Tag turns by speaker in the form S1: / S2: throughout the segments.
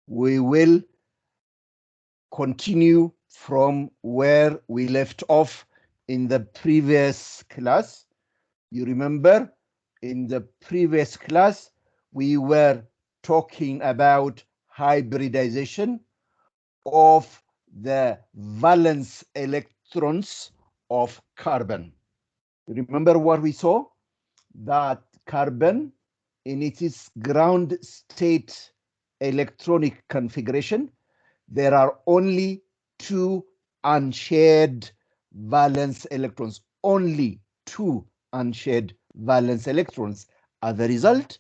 S1: we will continue from where we left off in the previous class. You remember in the previous class, we were talking about hybridization of the valence electrons of carbon. Remember what we saw? That carbon in its ground state electronic configuration, there are only two unshared valence electrons, only two unshared valence electrons. As a result,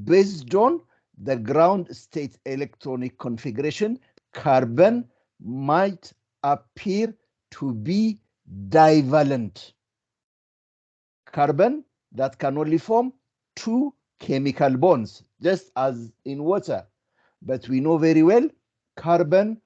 S1: based on the ground state electronic configuration, carbon might appear to be divalent. Carbon that can only form two chemical bonds, just as in water. But we know very well carbon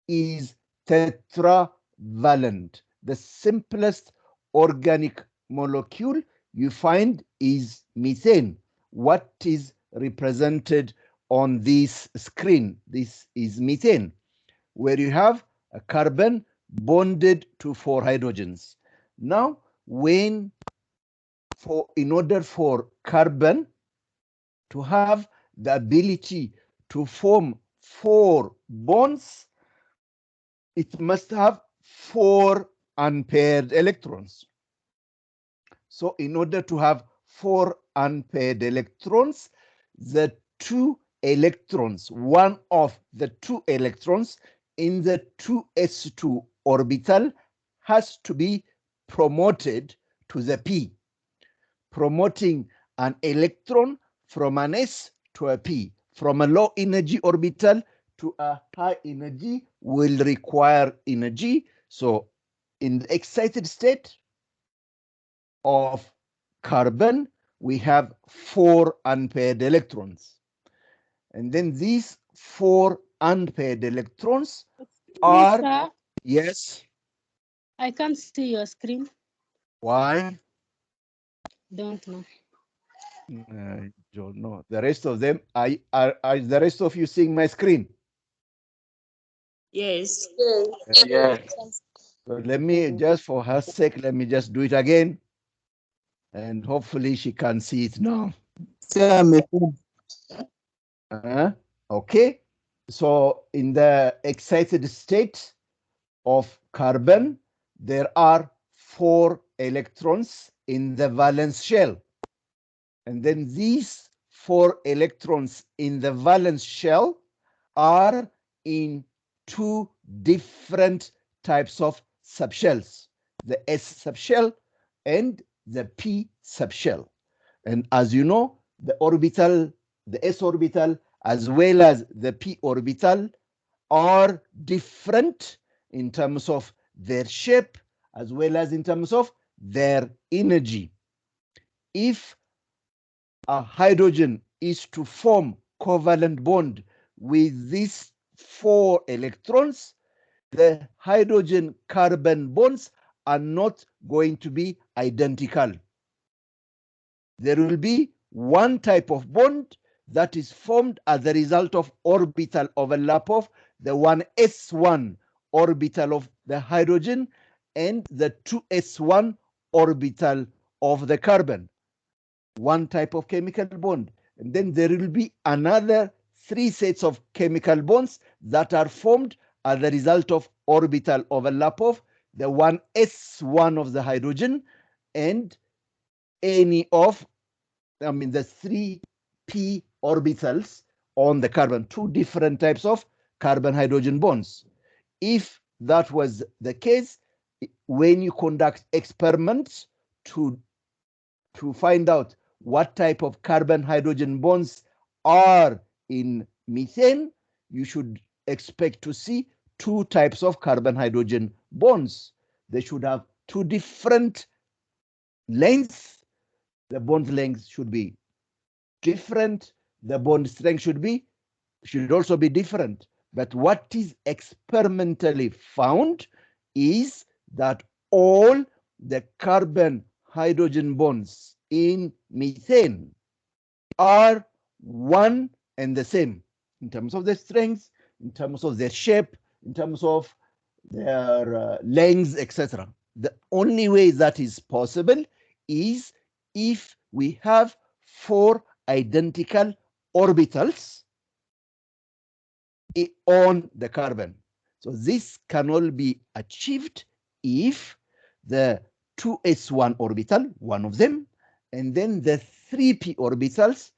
S1: is tetravalent. The simplest organic molecule you find is methane. What is represented on this screen? This is methane, where you have a carbon bonded to 4 hydrogens. Now, in order for carbon to have the ability to form 4 bonds, it must have 4 unpaired electrons. So in order to have 4 unpaired electrons, the 2 electrons, one of the 2 electrons in the 2s2 orbital has to be promoted to the p. Promoting an electron from an s to a p, from a low energy orbital to a high energy will require energy. So in the excited state of carbon, we have 4 unpaired electrons. And then these 4 unpaired electrons are,
S2: Sir,
S1: yes.
S2: I can't see your screen.
S1: Why?
S2: Don't know.
S1: I don't know. The rest of them, are the rest of you seeing my screen?
S3: Yes.
S1: Yes. So let me, just for her sake, let me just do it again. And hopefully she can see it now. Okay. So in the excited state of carbon, there are 4 electrons in the valence shell. And then these 4 electrons in the valence shell are in 2 different types of subshells, the S subshell and the P subshell. And as you know, the S orbital, as well as the P orbital are different in terms of their shape, as well as in terms of their energy. If a hydrogen is to form covalent bond with these 4 electrons, the hydrogen carbon bonds are not going to be identical. There will be one type of bond that is formed as a result of orbital overlap of the 1s1 orbital of the hydrogen and the 2s1 orbital of the carbon. One type of chemical bond. And then there will be another 3 sets of chemical bonds that are formed as a result of orbital overlap of the 1s1 of the hydrogen and any of, the 3p orbitals on the carbon, 2 different types of carbon hydrogen bonds. If that was the case, when you conduct experiments to find out what type of carbon hydrogen bonds are in methane, you should expect to see 2 types of carbon hydrogen bonds. They should have 2 different lengths. The bond length should be different. The bond strength should also be different. But what is experimentally found is that all the carbon hydrogen bonds in methane are one and the same. in terms of their strength, in terms of their shape, in terms of their length, etc. The only way that is possible is if we have 4 identical orbitals on the carbon. So this can all be achieved if the 2s1 orbital, one of them, and then the 3p orbitals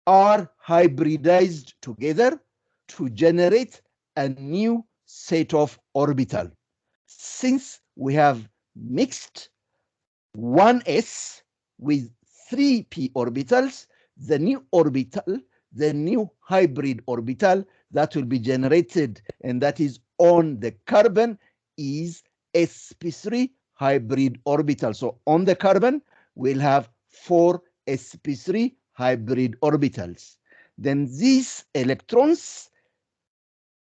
S1: are hybridized together to generate a new set of orbital. Since we have mixed 1s with 3p orbitals, the new orbital, the new hybrid orbital that will be generated and that is on the carbon is sp3 hybrid orbital. So on the carbon, we'll have 4 sp3 hybrid orbitals. Then these electrons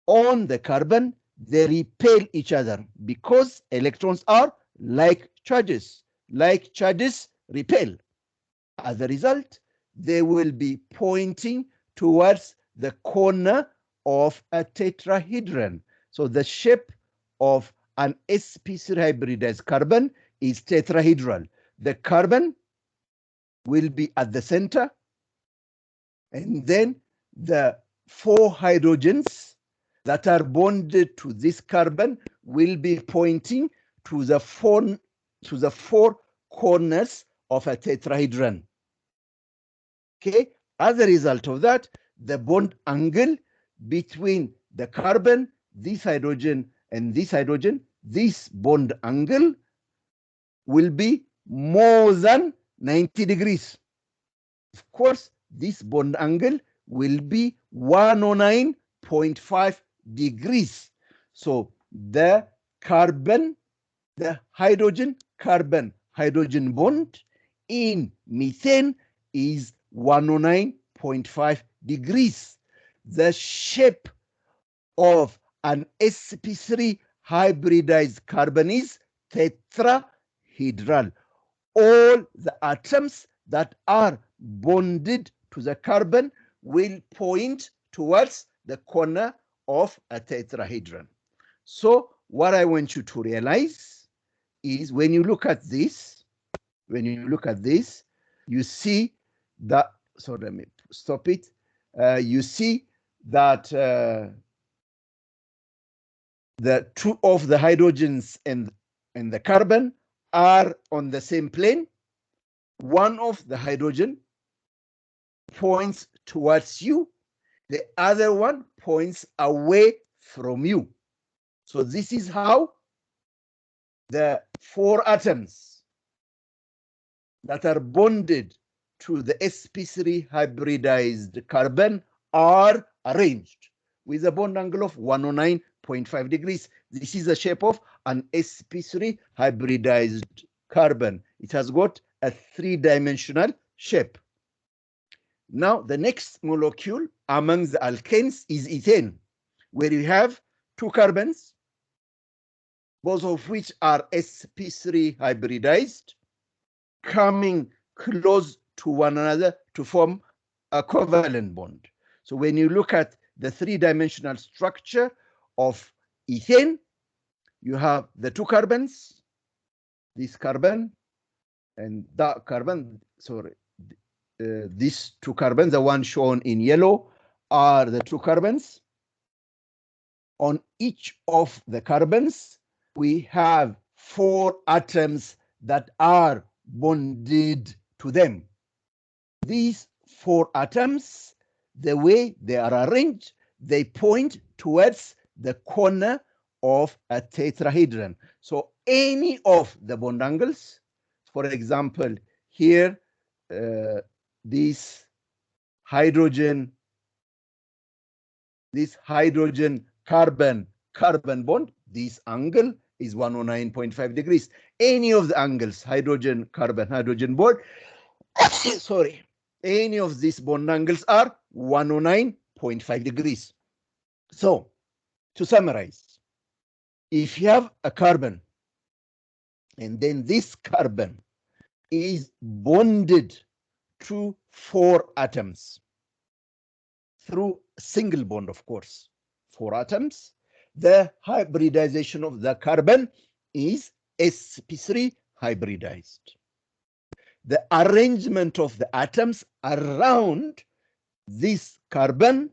S1: on the carbon, they repel each other because electrons are like charges. Like charges repel. As a result, they will be pointing towards the corner of a tetrahedron. So the shape of an sp3 hybridized carbon is tetrahedral. The carbon will be at the center, and then the 4 hydrogens that are bonded to this carbon will be pointing to the four corners of a tetrahedron. Okay, as a result of that, the bond angle between the carbon, this hydrogen, and this hydrogen, this bond angle will be more than 90 degrees. Of course, this bond angle will be 109.5 degrees. So the carbon, the hydrogen-carbon hydrogen bond in methane is 109.5 degrees. The shape of an sp3 hybridized carbon is tetrahedral. All the atoms that are bonded to the carbon will point towards the corner of a tetrahedron. So what I want you to realize is when you look at this, you see that, so let me stop it. You see that the 2 of the hydrogens and the carbon are on the same plane. One of the hydrogen points towards you, the other one points away from you. So this is how the 4 atoms that are bonded to the sp3 hybridized carbon are arranged with a bond angle of 109.5 degrees. This is the shape of an sp3 hybridized carbon. It has got a 3-dimensional shape. Now, the next molecule among the alkanes is ethane, where you have 2 carbons, both of which are sp3 hybridized, coming close to one another to form a covalent bond. So when you look at the 3-dimensional structure of ethane, you have the 2 carbons, this carbon and that carbon, sorry, these 2 carbons, the one shown in yellow, are the 2 carbons. On each of the carbons, we have 4 atoms that are bonded to them. These 4 atoms, the way they are arranged, they point towards the corner of a tetrahedron. So any of the bond angles, for example, here, this hydrogen carbon bond, this angle is 109.5 degrees. Any of the angles, hydrogen bond, sorry, any of these bond angles are 109.5 degrees. So to summarize, if you have a carbon and then this carbon is bonded to 4 atoms through single bond, of course, 4 atoms. The hybridization of the carbon is sp3 hybridized. The arrangement of the atoms around this carbon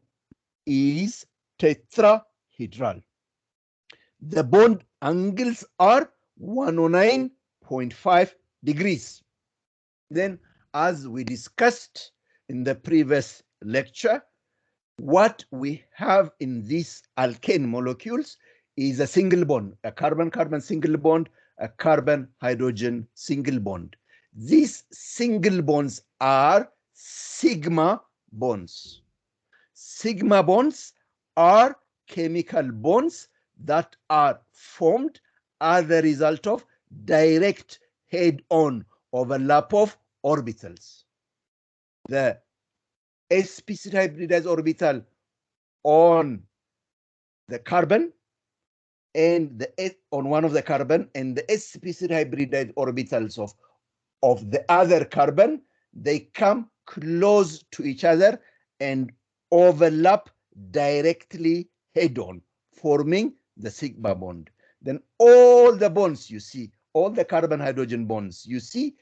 S1: is tetrahedral. The bond angles are 109.5 degrees. Then, as we discussed in the previous lecture, what we have in these alkane molecules is a single bond, a carbon-carbon single bond, a carbon-hydrogen single bond. These single bonds are sigma bonds. Sigma bonds are chemical bonds that are formed as a result of direct head-on overlap of orbitals. The sp3 hybridized orbital on the carbon and the on one of the carbon and the sp3 hybridized orbitals of the other carbon, they come close to each other and overlap directly head-on, forming the sigma bond. Then all the bonds you see, all the carbon-hydrogen bonds you see,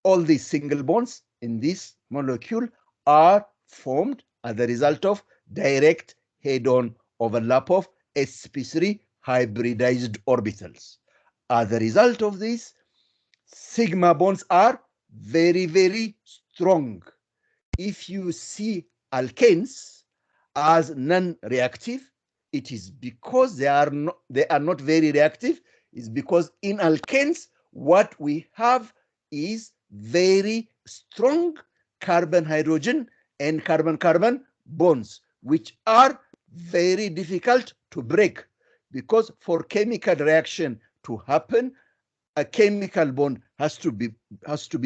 S1: all these single bonds in this molecule are formed as a result of direct head-on overlap of sp3 hybridized orbitals. As a result of this, sigma bonds are very, very strong. If you see alkanes as non-reactive, it is because they are not very reactive. It's because in alkanes, what we have is very strong carbon-hydrogen and carbon-carbon bonds, which are very difficult to break, because for chemical reaction to happen, a chemical bond has to be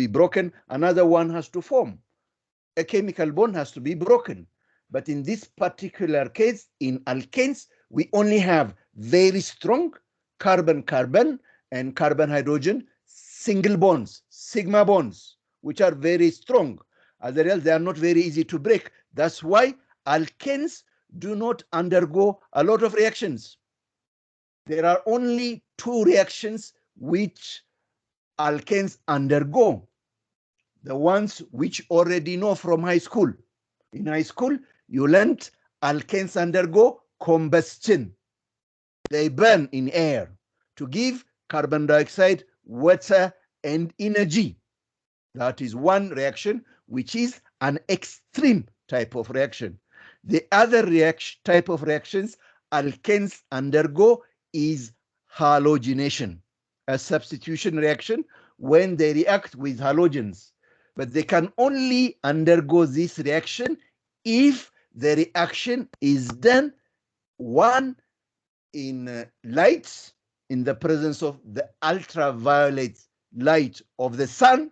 S1: broken, another one has to form. A chemical bond has to be broken. But in this particular case, in alkanes, we only have very strong carbon-carbon and carbon-hydrogen single bonds, sigma bonds, which are very strong. As a result, they are not very easy to break. That's why alkanes do not undergo a lot of reactions. There are only 2 reactions which alkanes undergo, the ones which already know from high school. In high school, you learned alkanes undergo combustion. They burn in air to give carbon dioxide, water, and energy. That is one reaction, which is an extreme type of reaction. The other type of reactions alkanes undergo is halogenation, a substitution reaction when they react with halogens. But they can only undergo this reaction if the reaction is done, one, in light, in the presence of the ultraviolet light of the sun,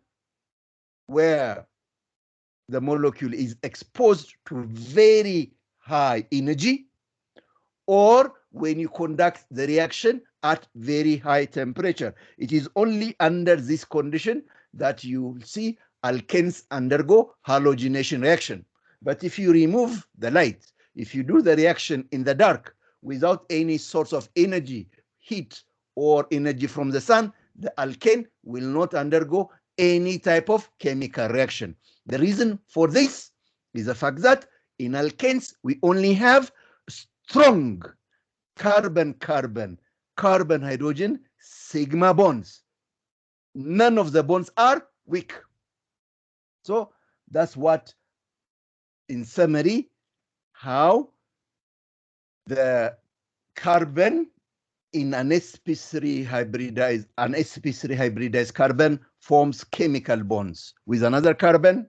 S1: where the molecule is exposed to very high energy, or when you conduct the reaction at very high temperature. It is only under this condition that you see alkanes undergo halogenation reaction. But if you remove the light, if you do the reaction in the dark without any source of energy, heat, or energy from the sun, the alkane will not undergo any type of chemical reaction. The reason for this is the fact that in alkanes, we only have strong carbon-carbon, carbon-hydrogen sigma bonds. None of the bonds are weak. So that's what, in summary, how the carbon in an sp3 hybridized carbon forms chemical bonds with another carbon.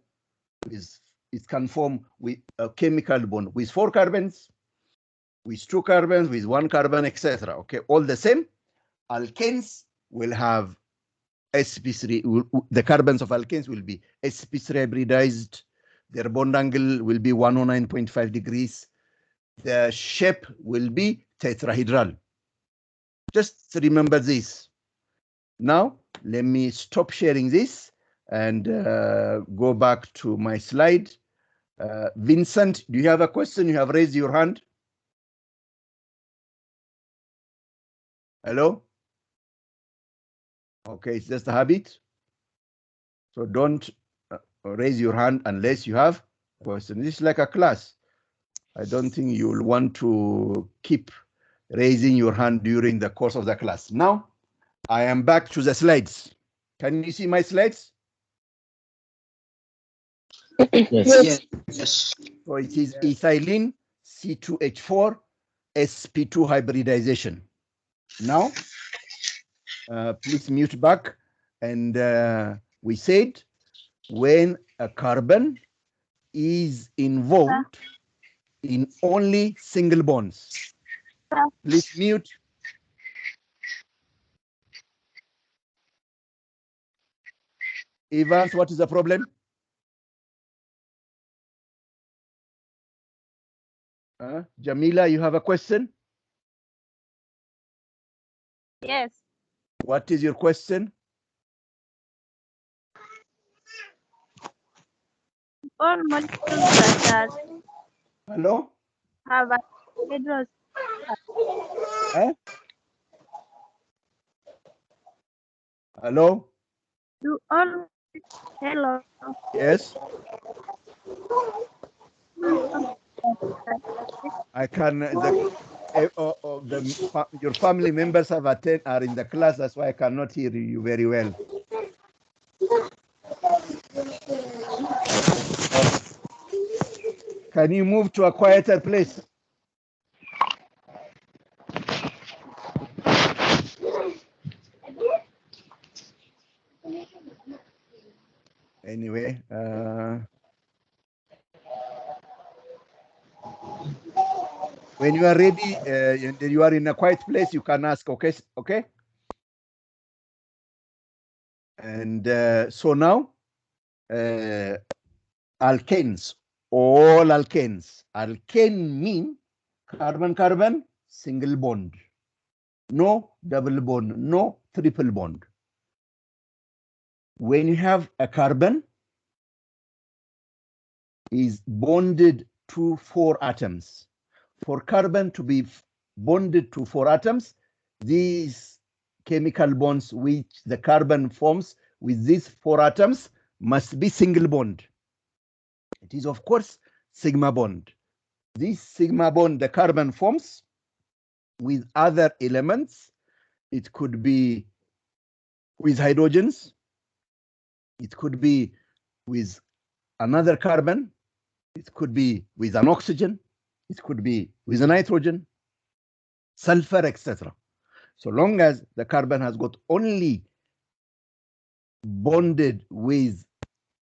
S1: It can form with a chemical bond with 4 carbons, with 2 carbons, with 1 carbon, etc. Okay, all the same. Alkanes will have sp3. The carbons of alkanes will be sp3 hybridized. Their bond angle will be 109.5 degrees. The shape will be tetrahedral. Just remember this. Now, let me stop sharing this and go back to my slide. Vincent, do you have a question? You have raised your hand. Hello? Okay, it's just a habit. So don't raise your hand unless you have a question. This is like a class. I don't think you'll want to keep raising your hand during the course of the class. Now, I am back to the slides. Can you see my slides?
S3: Yes. Yes.
S1: So it is ethylene C2H4 sp2 hybridization. Now, please mute back. And we said when a carbon is involved in only single bonds. Please mute. Evans, what is the problem? Jamila, you have a question?
S4: Yes.
S1: What is your question?
S4: All molecules that
S1: Hello?
S4: have a hydrogen.
S1: Hello?
S4: Do all hello.
S1: Yes. I can. Your family members are in the class. That's why I cannot hear you very well. Can you move to a quieter place? Anyway, when you are ready, and you are in a quiet place, you can ask. Okay, okay. And so now, alkanes, all alkanes. Alkane mean carbon-carbon, single bond. No double bond, no triple bond. When you have a carbon is bonded to 4 atoms. For carbon to be bonded to 4 atoms, these chemical bonds which the carbon forms with these 4 atoms must be single bond. It is, of course, sigma bond. This sigma bond the carbon forms with other elements. It could be with hydrogens. It could be with another carbon. It could be with an oxygen. It could be with a nitrogen, sulfur, etc. So long as the carbon has got only bonded with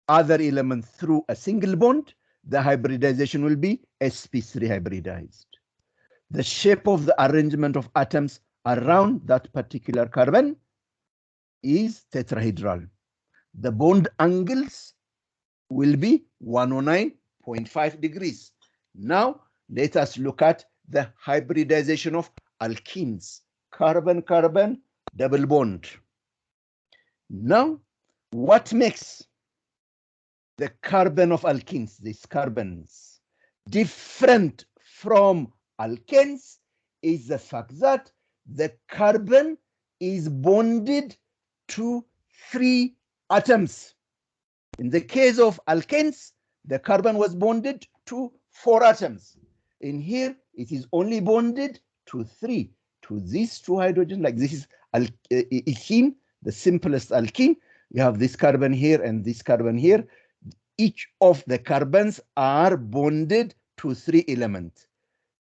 S1: other elements through a single bond, the hybridization will be sp3 hybridized. The shape of the arrangement of atoms around that particular carbon is tetrahedral. The bond angles will be 109.5 degrees. Now, let us look at the hybridization of alkenes. Carbon-carbon, double bond. Now, what makes the carbon of alkenes, these carbons, different from alkanes is the fact that the carbon is bonded to 3 atoms. In the case of alkanes, the carbon was bonded to 4 atoms. In here, it is only bonded to 3, to these 2 hydrogens, like this is ethene, the simplest alkene. You have this carbon here and this carbon here. Each of the carbons are bonded to 3 elements.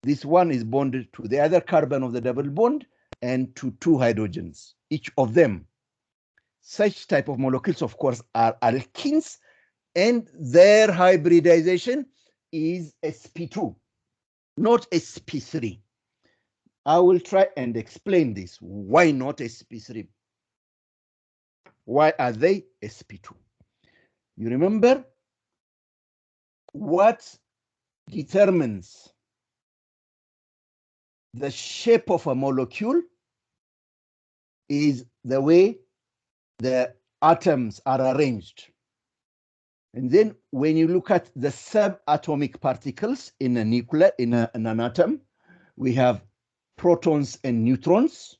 S1: This one is bonded to the other carbon of the double bond and to 2 hydrogens, each of them. Such type of molecules, of course, are alkenes, and their hybridization is sp2, not sp3. I will try and explain this. Why not sp3? Why are they sp2? You remember what determines the shape of a molecule is the way the atoms are arranged. And then when you look at the subatomic particles in a nucleus, in an atom, we have protons and neutrons,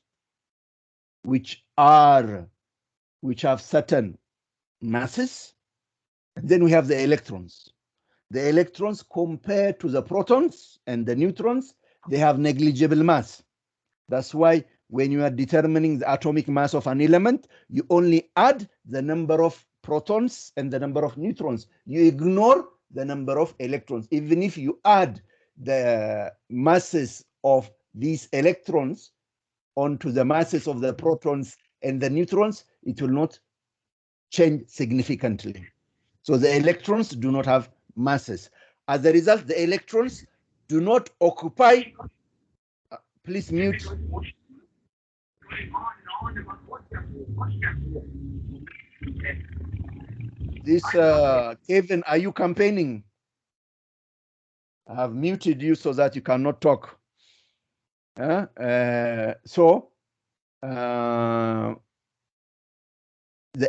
S1: which have certain masses. And then we have the electrons. The electrons, compared to the protons and the neutrons, they have negligible mass. That's why when you are determining the atomic mass of an element, you only add the number of protons and the number of neutrons. You ignore the number of electrons. Even if you add the masses of these electrons onto the masses of the protons and the neutrons, it will not change significantly. So the electrons do not have masses. As a result, the electrons do not occupy, please mute. This, Kevin, are you campaigning? I have muted you so that you cannot talk. The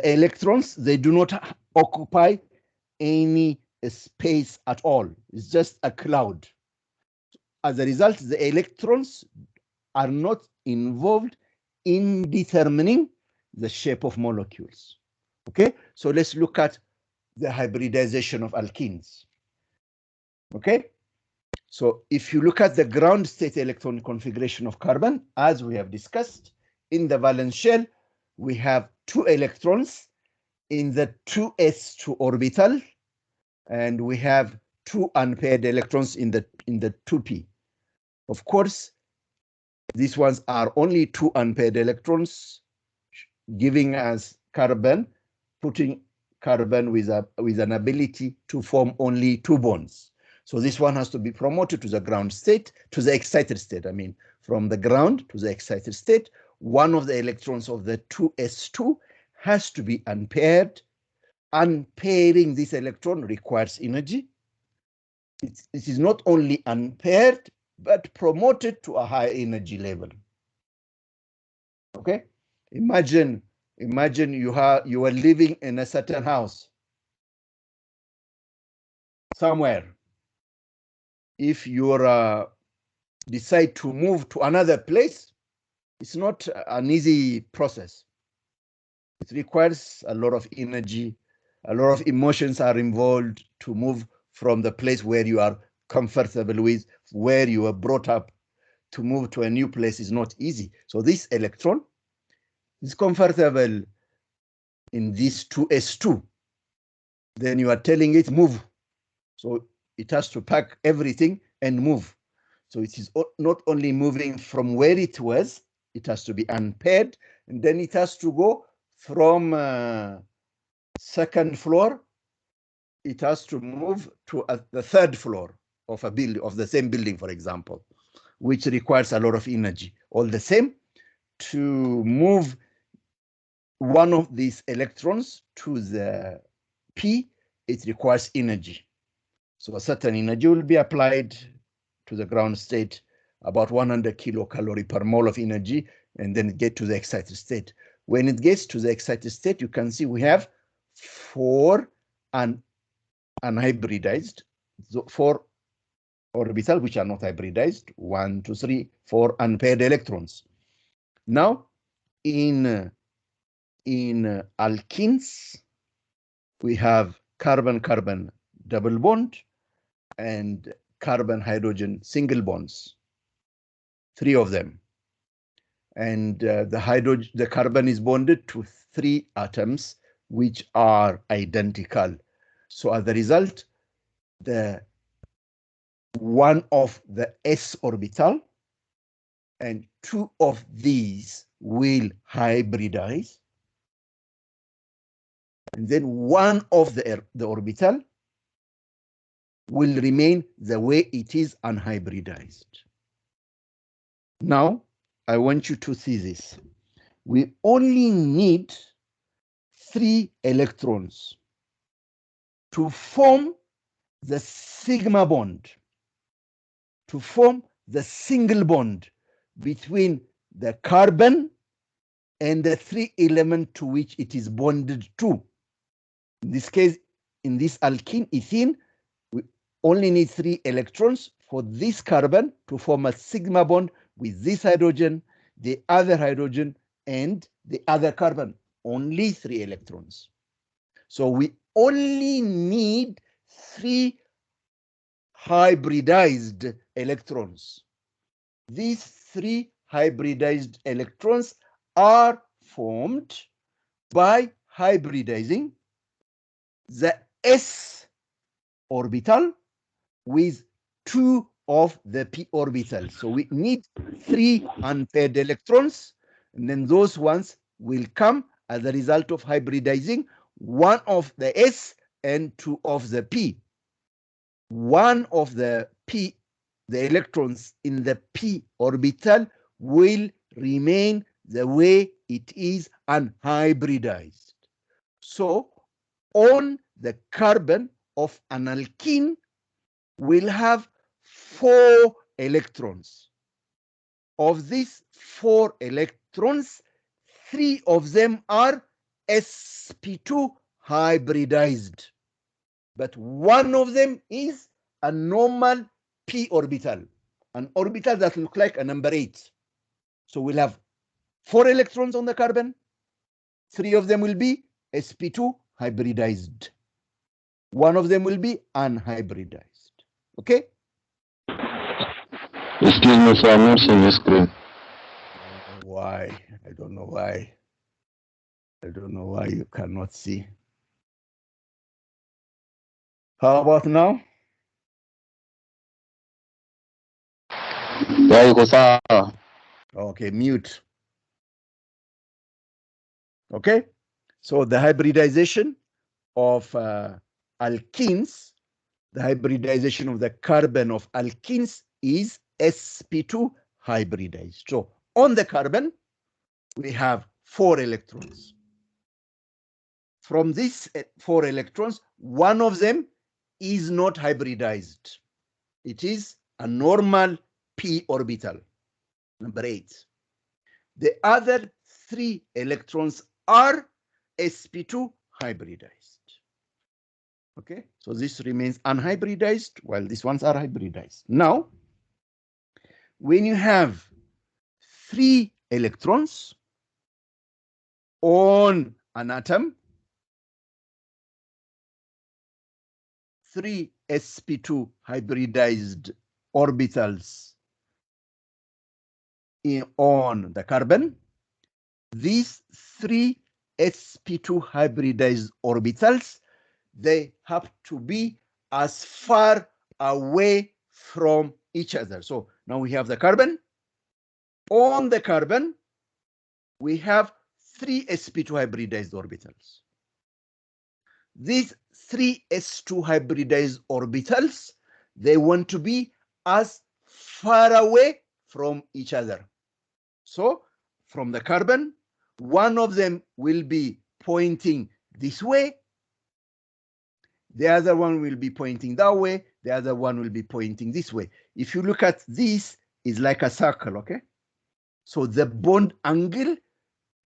S1: electrons, they do not occupy any space at all. It's just a cloud. As a result, the electrons are not involved in determining the shape of molecules. Okay, so let's look at the hybridization of alkenes. Okay, so if you look at the ground state electron configuration of carbon, as we have discussed, in the valence shell, we have 2 electrons in the 2s2 orbital, and we have 2 unpaired electrons in the 2p. Of course, these ones are only 2 unpaired electrons, giving us carbon, putting carbon with an ability to form only 2 bonds. So this one has to be promoted to the ground state, to the excited state. I mean, from the ground to the excited state, one of the electrons of the 2s2 has to be unpaired. Unpairing this electron requires energy. It is not only unpaired, but promoted to a high energy level. Okay, imagine you are living in a certain house somewhere. If you decide to move to another place, it's not an easy process. It requires a lot of energy, a lot of emotions are involved to move from the place where you are comfortable with, where you were brought up. To move to a new place is not easy. So this electron is comfortable in this 2s2. Then you are telling it move. So it has to pack everything and move. So it is not only moving from where it was, it has to be unpaired, and then it has to go from second floor, it has to move to the 3rd floor of a building, of the same building, for example, which requires a lot of energy. All the same, to move one of these electrons to the P, it requires energy. So a certain energy will be applied to the ground state, about 100 kilocalorie per mole of energy, and then get to the excited state. When it gets to the excited state, you can see we have 4 unhybridized, 4 orbital which are not hybridized, 1, 2, 3, 4 unpaired electrons. Now, in alkenes, we have carbon-carbon double bond and carbon-hydrogen single bonds, 3 of them. And the carbon is bonded to 3 atoms which are identical. So as a result, one of the s orbital and 2 of these will hybridize, and then one of the orbital will remain the way it is unhybridized. Now, I want you to see this. We only need 3 electrons to form the sigma bond, to form the single bond between the carbon and the 3 element to which it is bonded to. In this case, in this alkene, ethene, we only need 3 electrons for this carbon to form a sigma bond with this hydrogen, the other hydrogen, and the other carbon. Only 3 electrons. So we only need 3 hybridized electrons. These 3 hybridized electrons are formed by hybridizing the s orbital with 2 of the p orbitals. So we need 3 unpaired electrons, and then those ones will come as a result of hybridizing 1 of the s and 2 of the p. 1 of the p, the electrons in the p orbital, will remain the way it is unhybridized. So on the carbon of an alkene will have 4 electrons. Of these 4 electrons, 3 of them are sp2 hybridized, but 1 of them is a normal p orbital, an orbital that looks like a number 8. So we'll have 4 electrons on the carbon, 3 of them will be sp2 hybridized. 1 of them will be unhybridized. Okay?
S3: Excuse me, sir, I'm not seeing the screen.
S1: Why? I don't know why. I don't know why you cannot see. How about now?
S3: Yeah, you go, sir.
S1: Okay, mute. Okay? So the hybridization of alkenes, the hybridization of the carbon of alkenes is sp2 hybridized. So on the carbon, we have 4 electrons. From these 4 electrons, 1 of them is not hybridized. It is a normal p orbital, number 8. The other 3 electrons are sp2 hybridized. Okay, so this remains unhybridized while these ones are hybridized. Now, when you have 3 electrons on an atom, 3 sp2 hybridized orbitals on the carbon, these 3 sp2 hybridized orbitals, they have to be as far away from each other. So now we have the carbon. On the carbon, we have 3 sp2 hybridized orbitals. These 3 s2 hybridized orbitals, they want to be as far away from each other. So from the carbon, 1 of them will be pointing this way, the other one will be pointing that way, the other one will be pointing this way. If you look at this, it's like a circle, okay? So the bond angle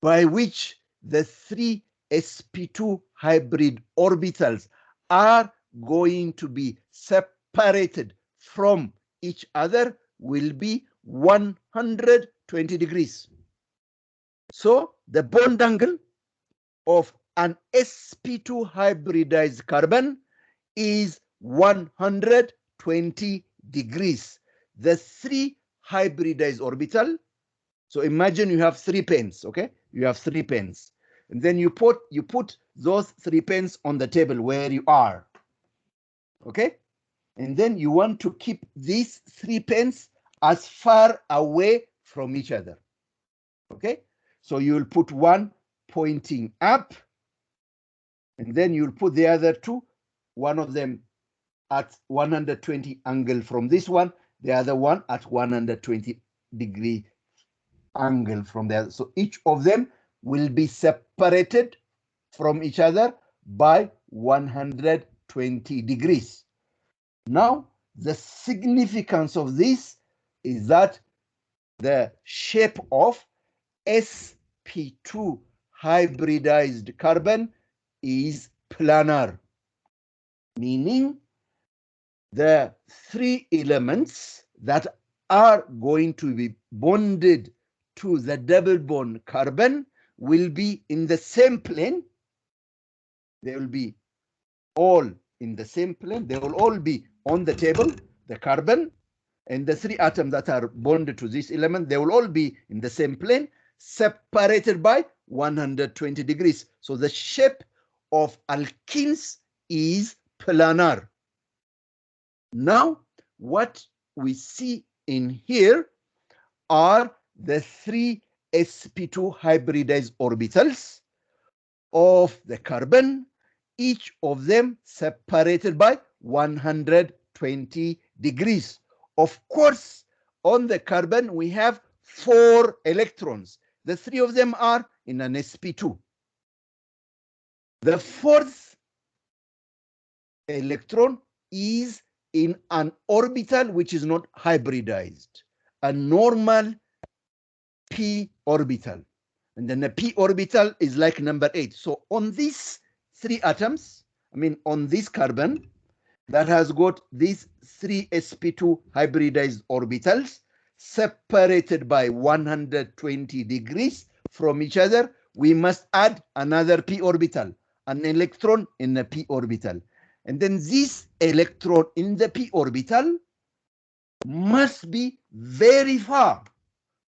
S1: by which the 3 sp2 hybrid orbitals are going to be separated from each other will be 120 degrees. So the bond angle of an sp2 hybridized carbon is 120 degrees. The 3 hybridized orbital, so imagine you have 3 pens, okay? You have 3 pens. And then you put those 3 pens on the table where you are, okay? And then you want to keep these 3 pens as far away from each other, okay? So you'll put one pointing up, and then you'll put the other 2, one of them at 120 angle from this one, the other one at 120 degree angle from there. So each of them will be separated from each other by 120 degrees. Now, the significance of this is that the shape of sp2 hybridized carbon is planar. meaning the three elements that are going to be bonded to the double bond carbon will be in the same plane. They will be all in the same plane. They will all be on the table, the carbon, and the three atoms that are bonded to this element, they will all be in the same plane, separated by 120 degrees. So the shape of alkenes is planar. Now, what we see in here are the three sp2 hybridized orbitals of the carbon, each of them separated by 120 degrees. Of course, on the carbon, we have 4 electrons. The 3 of them are in an sp2. The 4th electron is in an orbital which is not hybridized, a normal p orbital. And then the p orbital is like number 8. So on these 3 atoms, on this carbon that has got these 3 sp2 hybridized orbitals separated by 120 degrees from each other, we must add another p orbital, an electron in the p orbital. And then this electron in the p orbital must be very far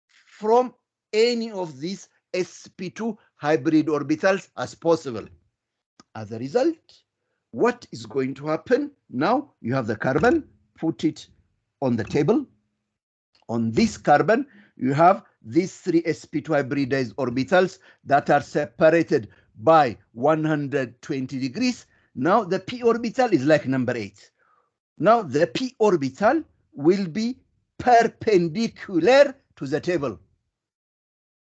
S1: from any of these sp2 hybrid orbitals as possible. As a result, what is going to happen? Now you have the carbon, put it on the table. On this carbon, you have these 3 sp2 hybridized orbitals that are separated by 120 degrees. Now the p orbital is like number 8. Now the p orbital will be perpendicular to the table.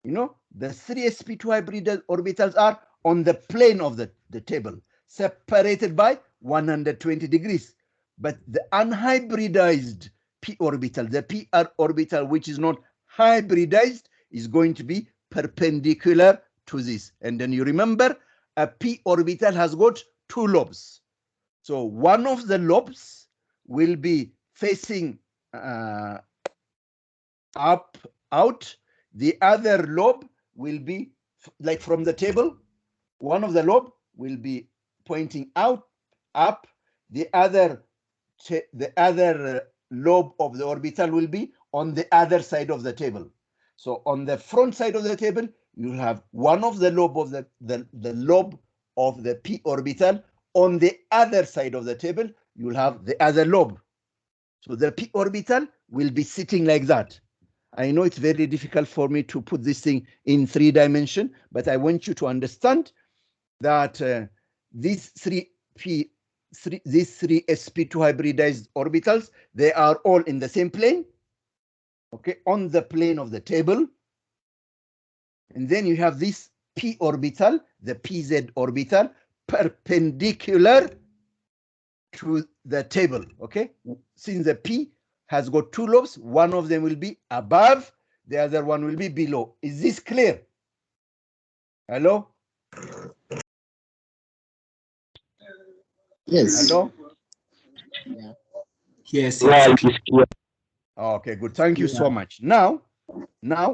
S1: You know, the 3 sp2 hybridized orbitals are on the plane of the table, separated by 120 degrees. But the unhybridized p orbital, the pr orbital, which is not hybridized, is going to be perpendicular to this. And then you remember, a p orbital has got 2 lobes. So one of the lobes will be facing up, out. The other lobe will be like from the table. One of the lobe will be pointing out, up. The other lobe of the orbital will be on the other side of the table. So on the front side of the table, you have one of the lobe of the lobe of the p orbital. On the other side of the table, you'll have the other lobe. So the p orbital will be sitting like that. I know it's very difficult for me to put this thing in 3 dimensions, but I want you to understand that these three sp2 hybridized orbitals, they are all in the same plane, okay, on the plane of the table. And then you have this p orbital, the pz orbital, perpendicular to the table, okay? Since the p has got 2 lobes, one of them will be above, the other one will be below. Is this clear? Hello?
S5: Yes.
S1: Hello?
S6: Yes,
S3: Yeah,
S6: yes.
S3: it is clear.
S1: Okay, good. Thank you so much. Now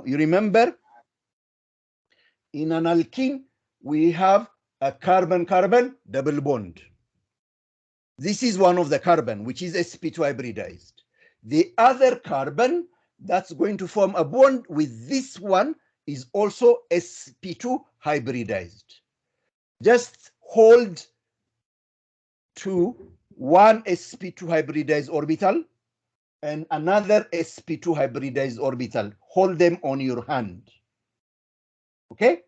S1: you remember, in an alkene, we have a carbon-carbon double bond. This is one of the carbon, which is sp2 hybridized. The other carbon that's going to form a bond with this one is also sp2 hybridized. Just hold to one sp2 hybridized orbital and another sp2 hybridized orbital. Hold them on your hand. Okay?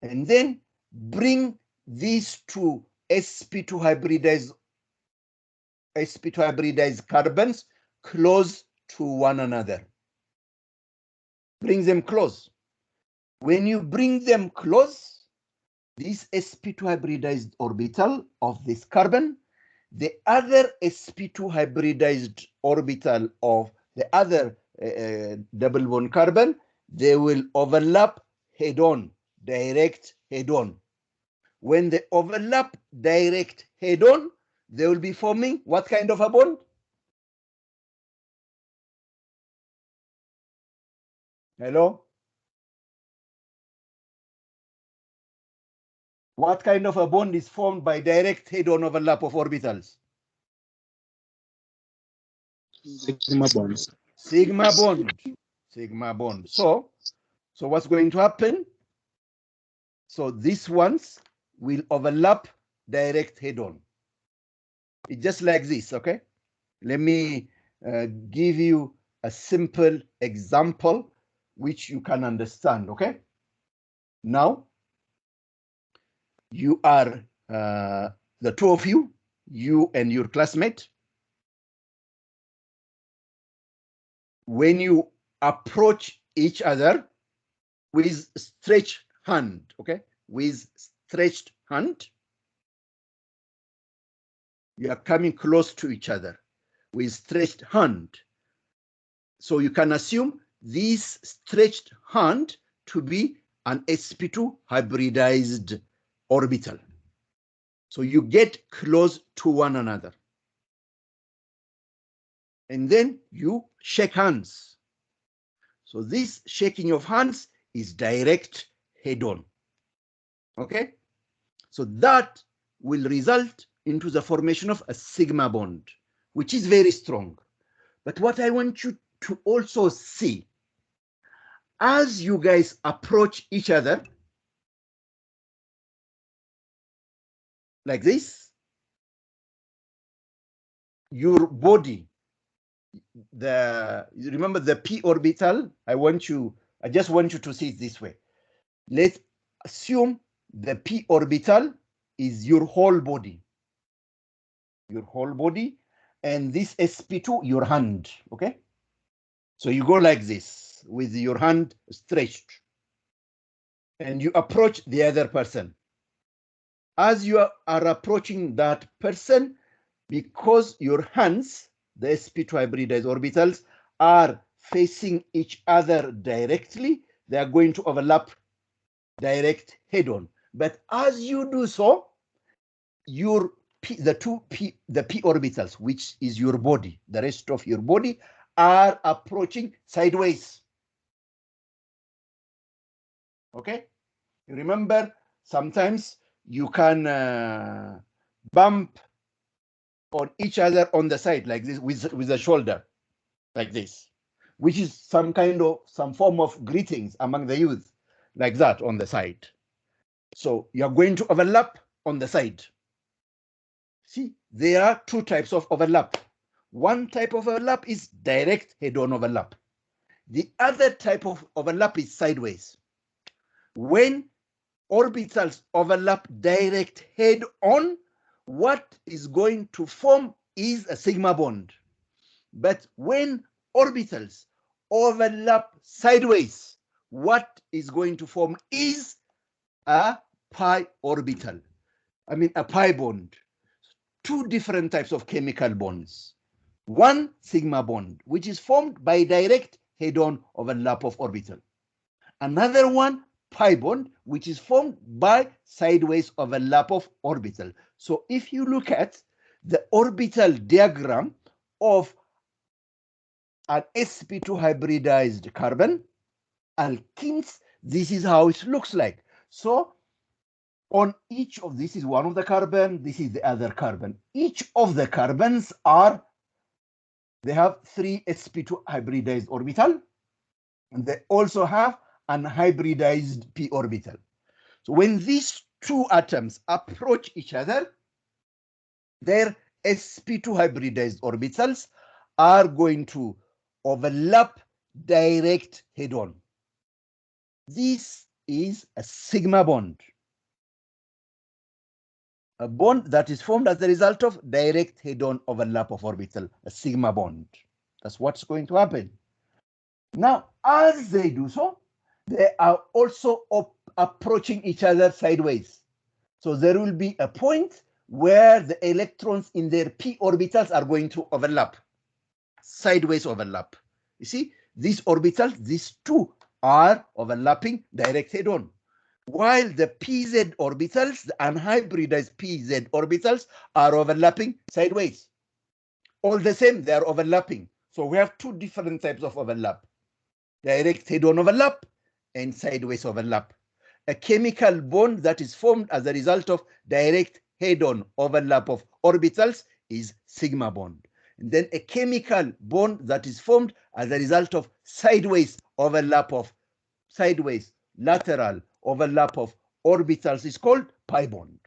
S1: And then bring these 2 sp2 hybridized carbons close to one another. Bring them close. When you bring them close, this sp2 hybridized orbital of this carbon, the other sp2 hybridized orbital of the other double bond carbon, they will overlap head-on, direct head-on. when they overlap direct head-on, they will be forming what kind of a bond? Hello? What kind of a bond is formed by direct head-on overlap of orbitals?
S3: Sigma bond.
S1: Sigma bond. Sigma bond. So what's going to happen? So these ones will overlap direct head-on. It's just like this, okay? Let me give you a simple example which you can understand, okay? Now, you are the two of you and your classmate. When you approach each other with stretched hand, okay? With stretched hand, you are coming close to each other with stretched hand. So you can assume this stretched hand to be an sp2 hybridized orbital. So you get close to one another. And then you shake hands. So this shaking of hands is direct head-on. Okay? So that will result into the formation of a sigma bond, which is very strong. But what I want you to also see, as you guys approach each other, like this, your body, remember the p orbital, I just want you to see it this way. Let's assume the p orbital is your whole body. Your whole body, and this sp2, your hand, okay? So you go like this with your hand stretched, and you approach the other person. As you are approaching that person, because your hands, the sp2 hybridized orbitals, are facing each other directly, they are going to overlap direct head-on. But as you do so, the p orbitals, which is your body, the rest of your body, are approaching sideways. Okay? You remember, sometimes you can bump on each other on the side like this with the shoulder, like this, which is some form of greetings among the youth, like that on the side. So you're going to overlap on the side. See, there are two types of overlap. One type of overlap is direct head-on overlap. The other type of overlap is sideways. When orbitals overlap direct head-on, what is going to form is a sigma bond. But when orbitals overlap sideways, what is going to form is a pi orbital. I mean, a pi bond. Two different types of chemical bonds. One, sigma bond, which is formed by direct head-on overlap of orbital. Another one, pi bond, which is formed by sideways overlap of orbital. So if you look at the orbital diagram of an sp2 hybridized carbon, alkenes, this is how it looks like. So on each of this is one of the carbon, this is the other carbon. Each of the carbons they have 3 sp2 hybridized orbital, and they also have an hybridized p orbital. So when these two atoms approach each other, their sp2 hybridized orbitals are going to overlap direct head-on. This is a sigma bond. A bond that is formed as a result of direct head-on overlap of orbital, a sigma bond. That's what's going to happen. Now, as they do so, they are also approaching each other sideways. So there will be a point where the electrons in their p orbitals are going to overlap, sideways overlap. You see, these orbitals, these two are overlapping direct head-on. while the pz orbitals, the unhybridized pz orbitals, are overlapping sideways. All the same, they are overlapping. So we have two different types of overlap: direct head-on overlap and sideways overlap. A chemical bond that is formed as a result of direct head-on overlap of orbitals is sigma bond. And then a chemical bond that is formed as a result of sideways overlap of lateral overlap of orbitals is called pi bond.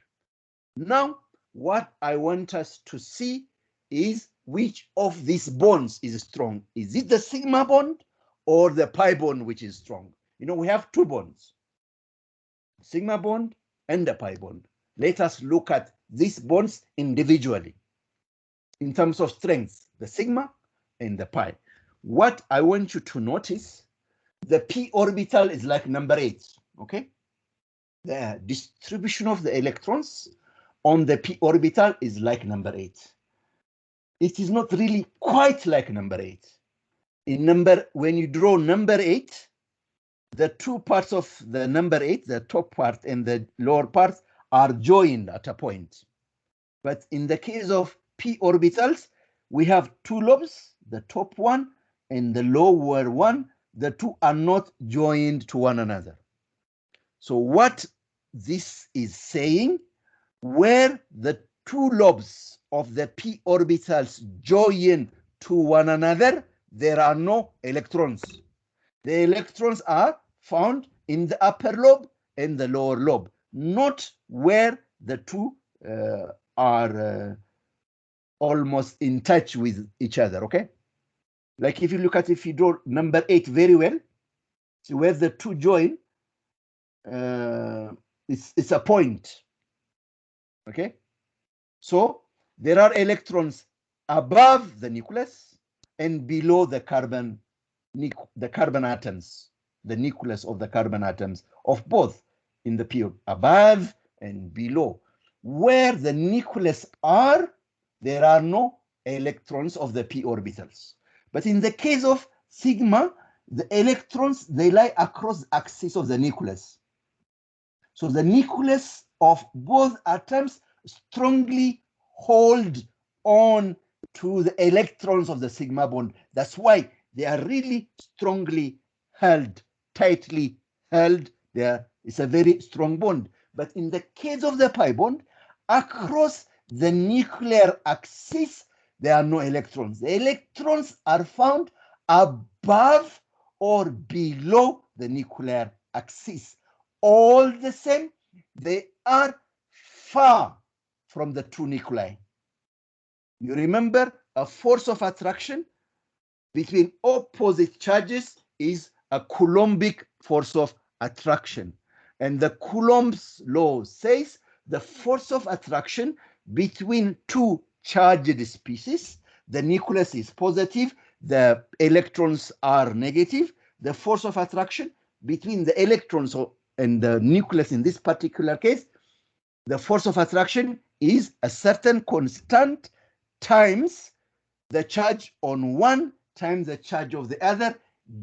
S1: Now, what I want us to see is which of these bonds is strong. Is it the sigma bond or the pi bond which is strong? You know, we have two bonds, sigma bond and the pi bond. Let us look at these bonds individually in terms of strength, the sigma and the pi. What I want you to notice, the p orbital is like number 8, okay? The distribution of the electrons on the p orbital is like number 8. It is not really quite like number 8. When you draw number 8, the two parts of the number 8, the top part and the lower part, are joined at a point. But in the case of p orbitals, we have two lobes, the top one and the lower one. The two are not joined to one another. So what this is saying, where the two lobes of the p orbitals join to one another, there are no electrons. The electrons are found in the upper lobe and the lower lobe, not where the two are almost in touch with each other, okay? Like if you draw number 8 very well, see where the two join, it's a point, okay? So there are electrons above the nucleus and below the carbon atoms, the nucleus of the carbon atoms of both in the p, above and below. Where the nucleus are, there are no electrons of the p orbitals. But in the case of sigma, the electrons, they lie across the axis of the nucleus. So the nucleus of both atoms strongly hold on to the electrons of the sigma bond. That's why they are really strongly held, tightly held. It's a very strong bond. But in the case of the pi bond, across the nuclear axis, there are no electrons. The electrons are found above or below the nuclear axis. All the same, they are far from the two nuclei. You remember, a force of attraction between opposite charges is a Coulombic force of attraction. And the Coulomb's law says the force of attraction between two charged species, the nucleus is positive, the electrons are negative. The force of attraction between the electrons and the nucleus in this particular case, the force of attraction is a certain constant times the charge on one times the charge of the other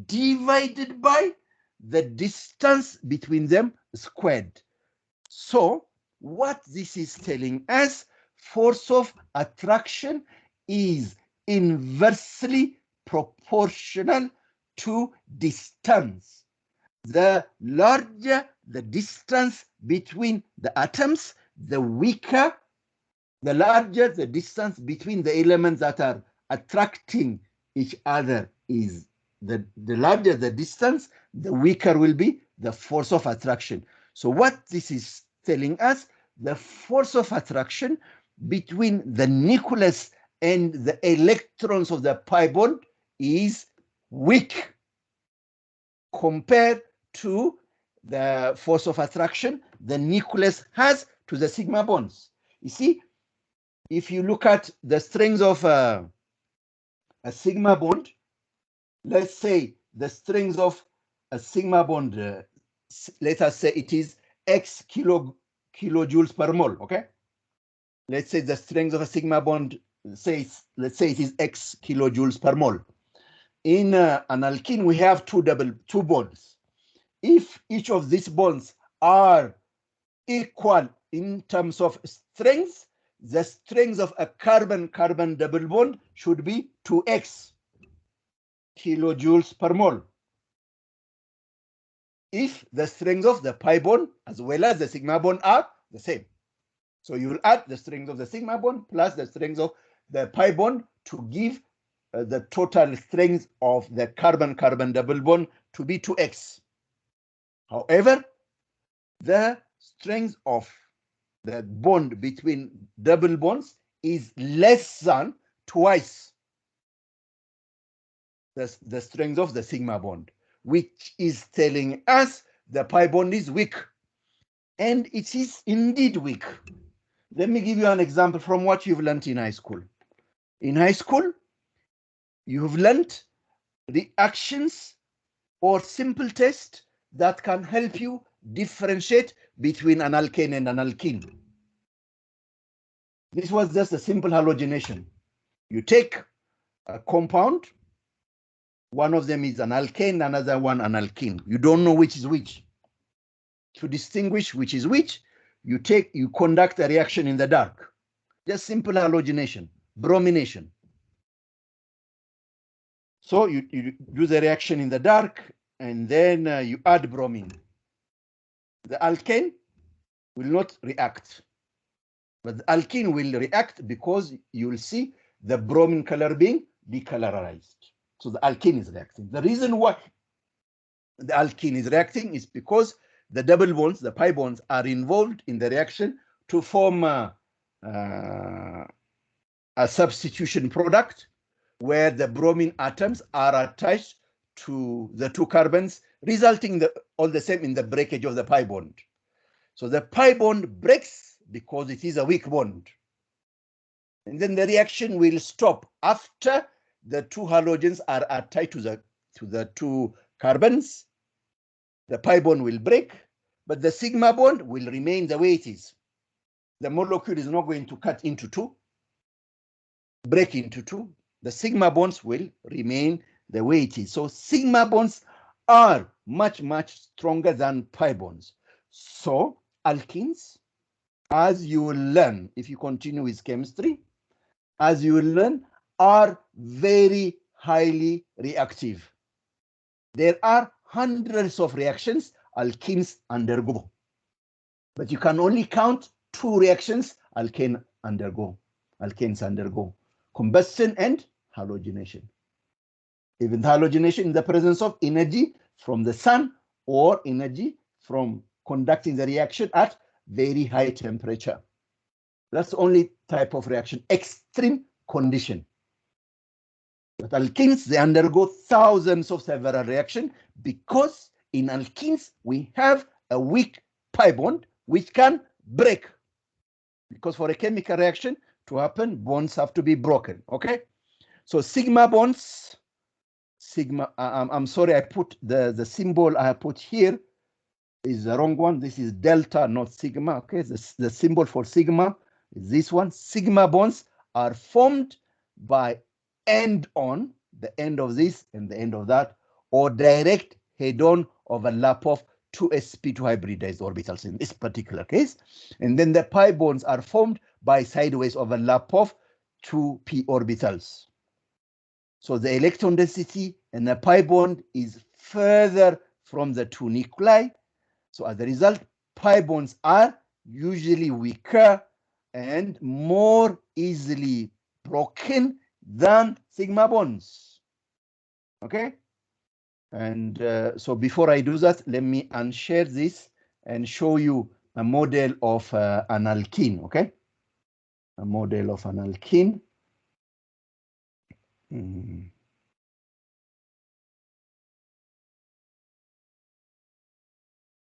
S1: divided by the distance between them squared. So what this is telling us, force of attraction is inversely proportional to distance. The larger the distance between the atoms, the larger the distance between the elements that are attracting each other is. The larger the distance, the weaker will be the force of attraction. So what this is telling us, the force of attraction between the nucleus and the electrons of the pi bond is weak compared to the force of attraction the nucleus has to the sigma bonds. You see, if you look at the strength of a sigma bond, let's say the strength of a sigma bond, let us say it is x kilojoules per mole, okay? Let's say the strength of a sigma bond, let's say it is x kilojoules per mole. In an alkene, we have two bonds. If each of these bonds are equal in terms of strength, the strength of a carbon-carbon double bond should be 2x kilojoules per mole. If the strength of the pi bond as well as the sigma bond are the same. So you will add the strength of the sigma bond plus the strength of the pi bond to give the total strength of the carbon-carbon double bond to be 2x. However, the strength of the bond between double bonds is less than twice the strength of the sigma bond, which is telling us the pi bond is weak. And it is indeed weak. Let me give you an example from what you've learned in high school. In high school, you've learned reactions or simple tests that can help you differentiate between an alkane and an alkene. This was just a simple halogenation. You take a compound, one of them is an alkane, another one an alkene. You don't know which is which. To distinguish which is which, you conduct a reaction in the dark. Just simple halogenation, bromination. So you do the reaction in the dark, and then you add bromine. The alkane will not react, but the alkene will react because you will see the bromine color being decolorized. So the alkene is reacting. The reason why the alkene is reacting is because the double bonds, the pi bonds, are involved in the reaction to form a substitution product where the bromine atoms are attached to the two carbons, resulting all the same in the breakage of the pi bond. So the pi bond breaks because it is a weak bond. And then the reaction will stop after the two halogens are attached to the two carbons. The pi bond will break, but the sigma bond will remain the way it is. The molecule is not going to cut into two, break into two. The sigma bonds will remain the way it is. So sigma bonds are much, much stronger than pi bonds. So alkenes, as you will learn if you continue with chemistry, as you will learn, are very highly reactive. There are hundreds of reactions alkenes undergo, but you can only count 2 reactions alkenes undergo, combustion and halogenation. Even halogenation in the presence of energy from the sun or energy from conducting the reaction at very high temperature. That's the only type of reaction, extreme condition. But alkenes, they undergo thousands of several reactions because in alkenes, we have a weak pi bond which can break. Because for a chemical reaction to happen, bonds have to be broken, okay? So sigma bonds, I'm sorry, I put the symbol I put here is the wrong one. This is delta, not sigma, okay? The symbol for sigma is this one. Sigma bonds are formed by end-on, the end of this and the end of that, or direct head-on overlap of 2 sp2 hybridized orbitals in this particular case. And then the pi bonds are formed by sideways overlap of 2 p orbitals. So the electron density in the pi bond is further from the 2 nuclei. So as a result, pi bonds are usually weaker and more easily broken than sigma bonds. Okay? And so before I do that, let me unshare this and show you a model of an alkene, okay? A model of an alkene.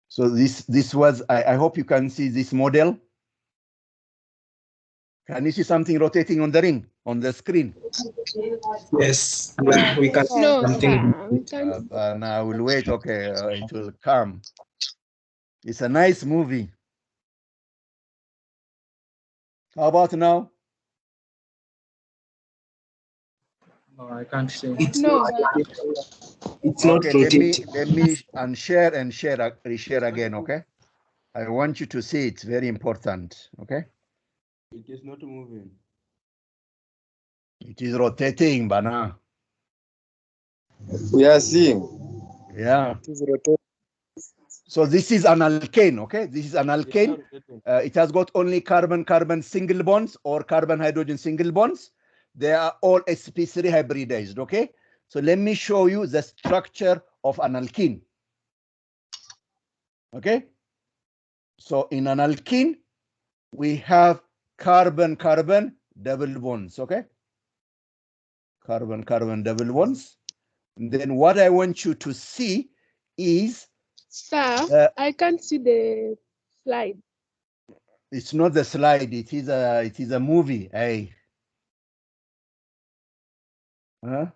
S1: So this was, I hope you can see this model. Can you see something rotating on the ring, on the screen?
S3: Yes, we can see
S2: No,
S3: something.
S2: we can't.
S1: And I will wait, okay, it will come. It's a nice movie. How about now?
S3: No, I can't see.
S2: No,
S3: It's not
S1: Okay,
S3: rotating.
S1: let me unshare and reshare again, okay? I want you to see it's very important, okay?
S5: It is not moving.
S1: It is rotating, Bana.
S6: We are seeing.
S1: Yeah.
S6: It is rotating.
S1: So this is an alkane, okay? This is an alkane. It has got only carbon-carbon single bonds or carbon-hydrogen single bonds. They are all sp3 hybridized, okay? So let me show you the structure of an alkene. Okay? So in an alkene, we have carbon-carbon double bonds, okay? Carbon-carbon double bonds. And then what I want you to see is...
S7: Sir, I can't see the slide.
S1: It's not the slide, it is a movie. Hey. Huh?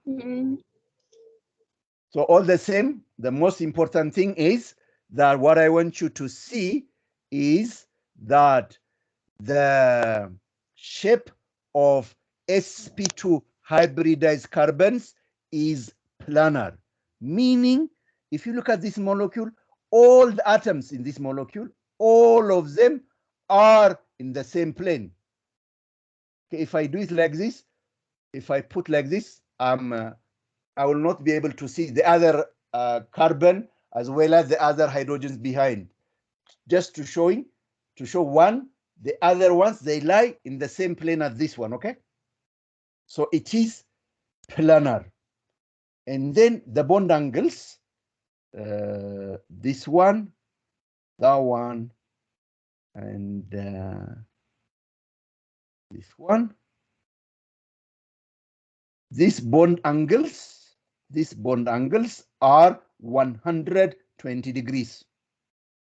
S1: So all the same, the most important thing is that what I want you to see is that the shape of sp2 hybridized carbons is planar, meaning if you look at this molecule, all the atoms in this molecule, all of them are in the same plane. Okay, if I do it like this, if I put like this, I will not be able to see the other carbon as well as the other hydrogens behind. Just to show one, the other ones, they lie in the same plane as this one, okay? So it is planar. And then the bond angles, this one, that one, and this one. These bond angles are 120 degrees.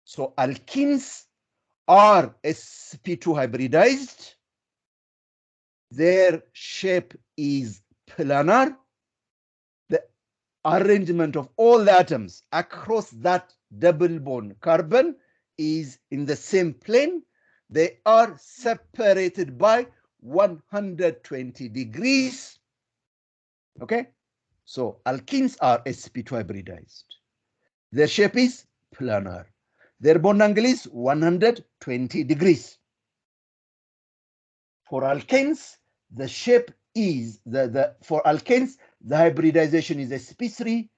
S1: So alkenes are sp2 hybridized. Their shape is planar. The arrangement of all the atoms across that double bond carbon is in the same plane. They are separated by 120 degrees. Okay, so alkenes are sp2 hybridized. Their shape is planar. Their bond angle is 120 degrees. For alkanes, the shape is for alkanes, the hybridization is sp3.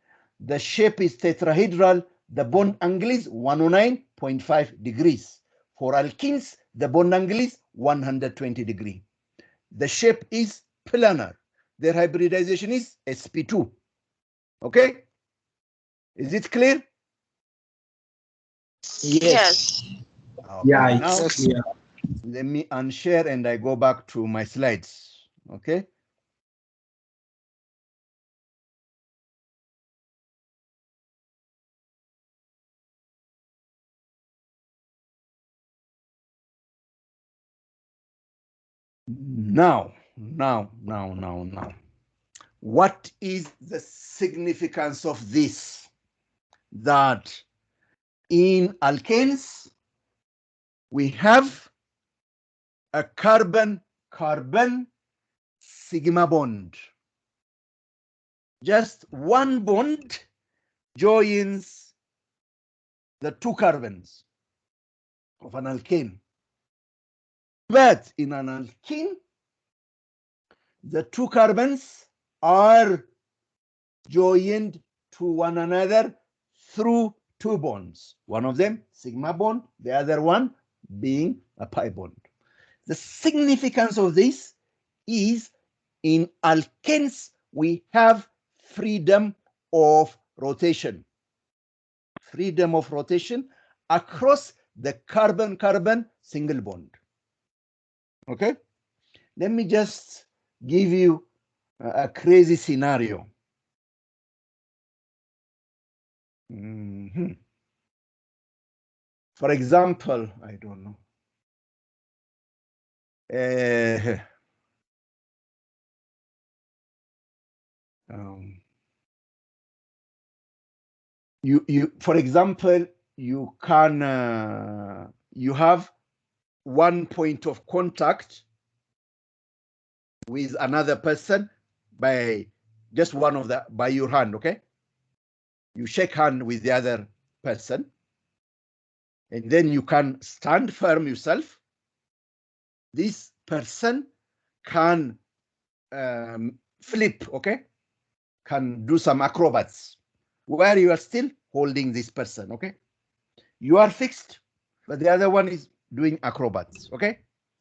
S1: The shape is tetrahedral. The bond angle is 109.5 degrees. For alkenes, the bond angle is 120 degrees. The shape is planar. Their hybridization is sp2. Okay? Is it clear?
S6: Yes.
S1: Okay.
S3: Yeah,
S1: Now,
S3: it's clear.
S1: let me unshare and I go back to my slides. Okay? Now. What is the significance of this? That in alkanes, we have a carbon-carbon sigma bond. Just one bond joins the two carbons of an alkane. But in an alkene, the two carbons are joined to one another through two bonds. One of them, sigma bond, the other one being a pi bond. The significance of this is in alkanes, we have freedom of rotation. Freedom of rotation across the carbon-carbon single bond. Okay? Let me just give you a crazy scenario. For example, I don't know. For example, you can you have one point of contact with another person by just one of the by your hand, okay? You shake hand with the other person, and then you can stand firm yourself. This person can flip, okay? Can do some acrobats where you are still holding this person, okay? You are fixed, but the other one is doing acrobats, okay?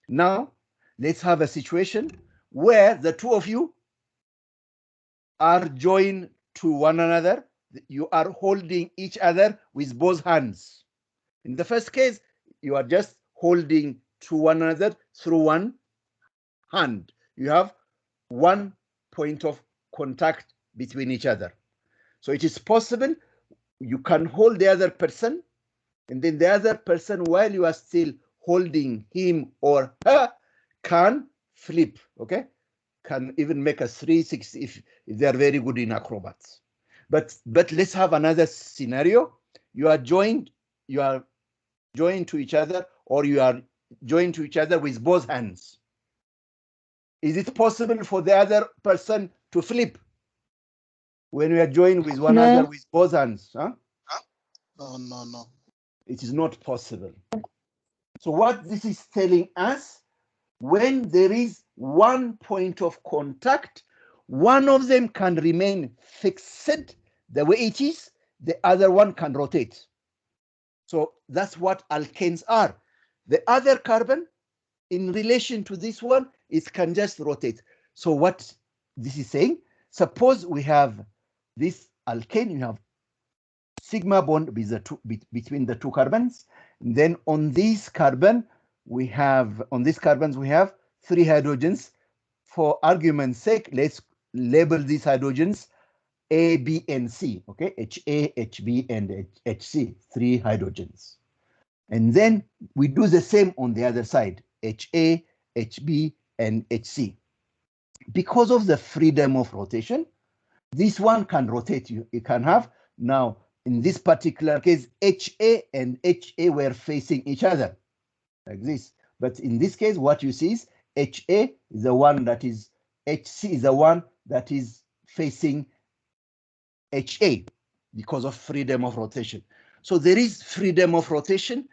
S1: Now, let's have a situation where the two of you are joined to one another. You are holding each other with both hands. In the first case, you are just holding to one another through one hand. You have one point of contact between each other. So it is possible you can hold the other person, and then the other person, while you are still holding him or her, can flip, okay? Can even make a 360 if they are very good in acrobats. But let's have another scenario. You are joined to each other, or you are joined to each other with both hands. Is it possible for the other person to flip when we are joined with one another with both hands? Huh?
S6: No.
S1: It is not possible. So what this is telling us, when there is one point of contact, one of them can remain fixed the way it is, the other one can rotate. So that's what alkanes are. The other carbon, in relation to this one, it can just rotate. So what this is saying, suppose we have this alkane, you have sigma bond between the two carbons. And then on this carbon, we have 3 hydrogens. For argument's sake, let's label these hydrogens A, B, and C, okay? HA, HB, and HC, 3 hydrogens. And then we do the same on the other side, HA, HB, and HC. Because of the freedom of rotation, this one can rotate. You can have, now, in this particular case, HA and HA were facing each other, like this. But in this case, what you see is HA is the one that is, HC is the one that is facing HA because of freedom of rotation. So there is freedom of rotation.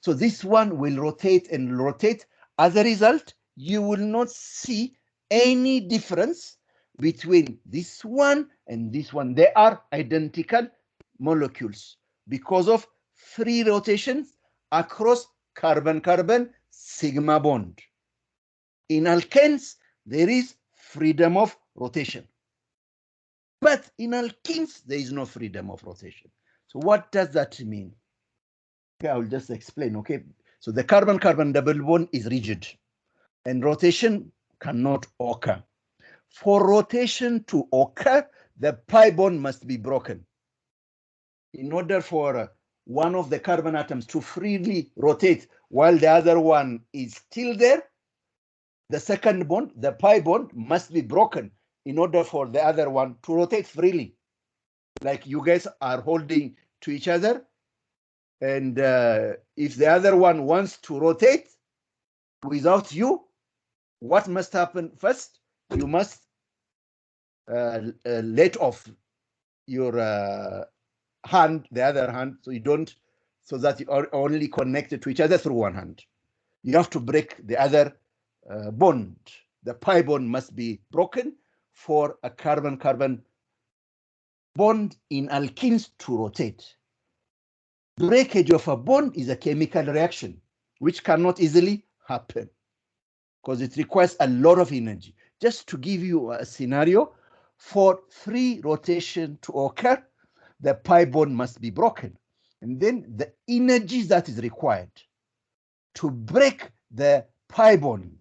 S1: So this one will rotate and rotate. As a result, you will not see any difference between this one and this one. They are identical molecules because of free rotations across carbon-carbon sigma bond. In alkanes, there is freedom of rotation. But in alkenes, there is no freedom of rotation. So what does that mean? Okay, I will just explain, okay? So the carbon-carbon double bond is rigid, and rotation cannot occur. For rotation to occur, the pi bond must be broken. In order for one of the carbon atoms to freely rotate while the other one is still there, the second bond, the pi bond, must be broken in order for the other one to rotate freely. Like you guys are holding to each other, and if the other one wants to rotate without you, what must happen first? You must let off your hand, the other hand, so that you are only connected to each other through one hand. You have to break the other bond. The pi bond must be broken for a carbon-carbon bond in alkenes to rotate. Breakage of a bond is a chemical reaction which cannot easily happen because it requires a lot of energy. Just to give you a scenario, for free rotation to occur, the pi bond must be broken. And then the energy that is required to break the pi bond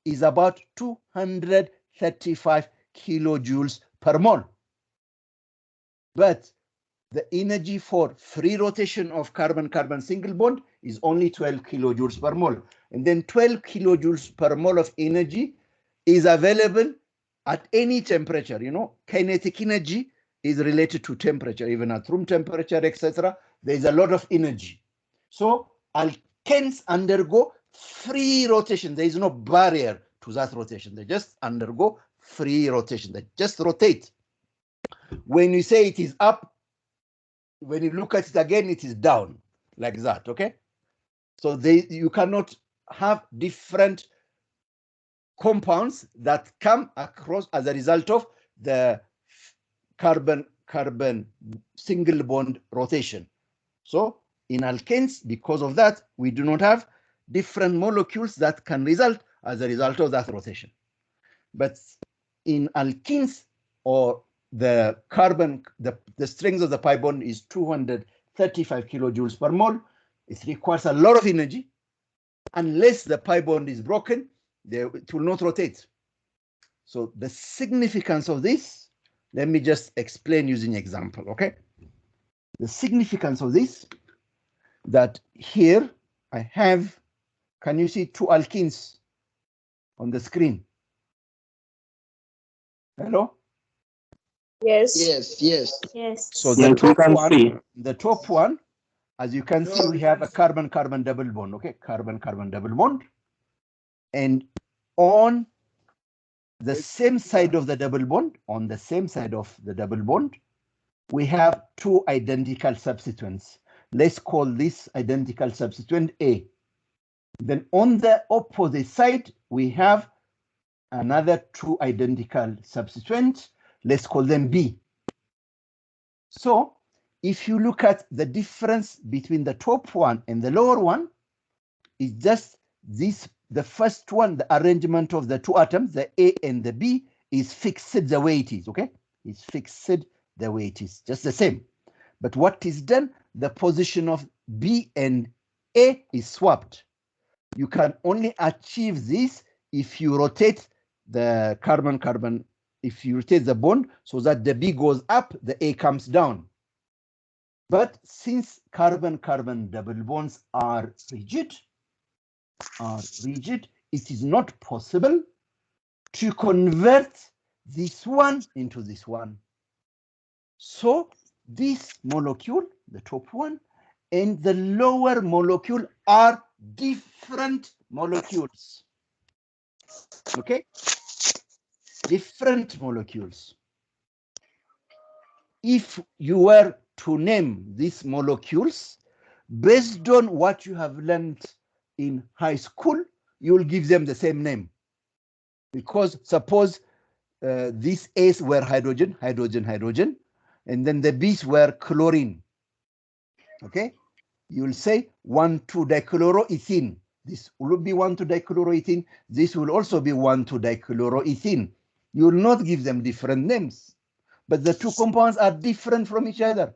S1: is about 235 kilojoules per mole. But the energy for free rotation of carbon-carbon single bond is only 12 kilojoules per mole. And then 12 kilojoules per mole of energy is available at any temperature. You know, kinetic energy is related to temperature, even at room temperature, etc. There is a lot of energy. So alkanes undergo free rotation. There is no barrier to that rotation. They just undergo free rotation. They just rotate. When you say it is up, when you look at it again, it is down. like that, okay? So you cannot have different compounds that come across as a result of the carbon-carbon single bond rotation. So in alkanes, because of that, we do not have different molecules that can result as a result of that rotation. But in alkenes, or the carbon, the strength of the pi bond is 235 kilojoules per mole. It requires a lot of energy. Unless the pi bond is broken, it will not rotate. So the significance of this, let me just explain using example, okay? The significance of this, that here I have, can you see two alkenes on the screen? Hello?
S7: Yes.
S4: Yes.
S1: So
S3: Yes, we can see.
S1: the top one, as you can see, we have a carbon-carbon double bond, okay? Carbon-carbon double bond. And on the same side of the double bond, we have two identical substituents. Let's call this identical substituent A. Then on the opposite side, we have another two identical substituents. Let's call them B. So if you look at the difference between the top one and the lower one, it's just this, the first one, the arrangement of the two atoms, the A and the B, is fixed the way it is, okay? It's fixed the way it is, just the same. But what is done, the position of B and A is swapped. You can only achieve this if you rotate the carbon-carbon, if you rotate the bond so that the B goes up, the A comes down. But since carbon-carbon double bonds are rigid, it is not possible to convert this one into this one. So this molecule, the top one, and the lower molecule are different molecules. Okay? Different molecules. If you were to name these molecules based on what you have learned in high school, you will give them the same name. Because suppose these A's were hydrogen, and then the B's were chlorine. Okay? You will say 1,2-dichloroethene. This will be 1,2-dichloroethene. This will also be 1,2-dichloroethene. You will not give them different names, but the two compounds are different from each other.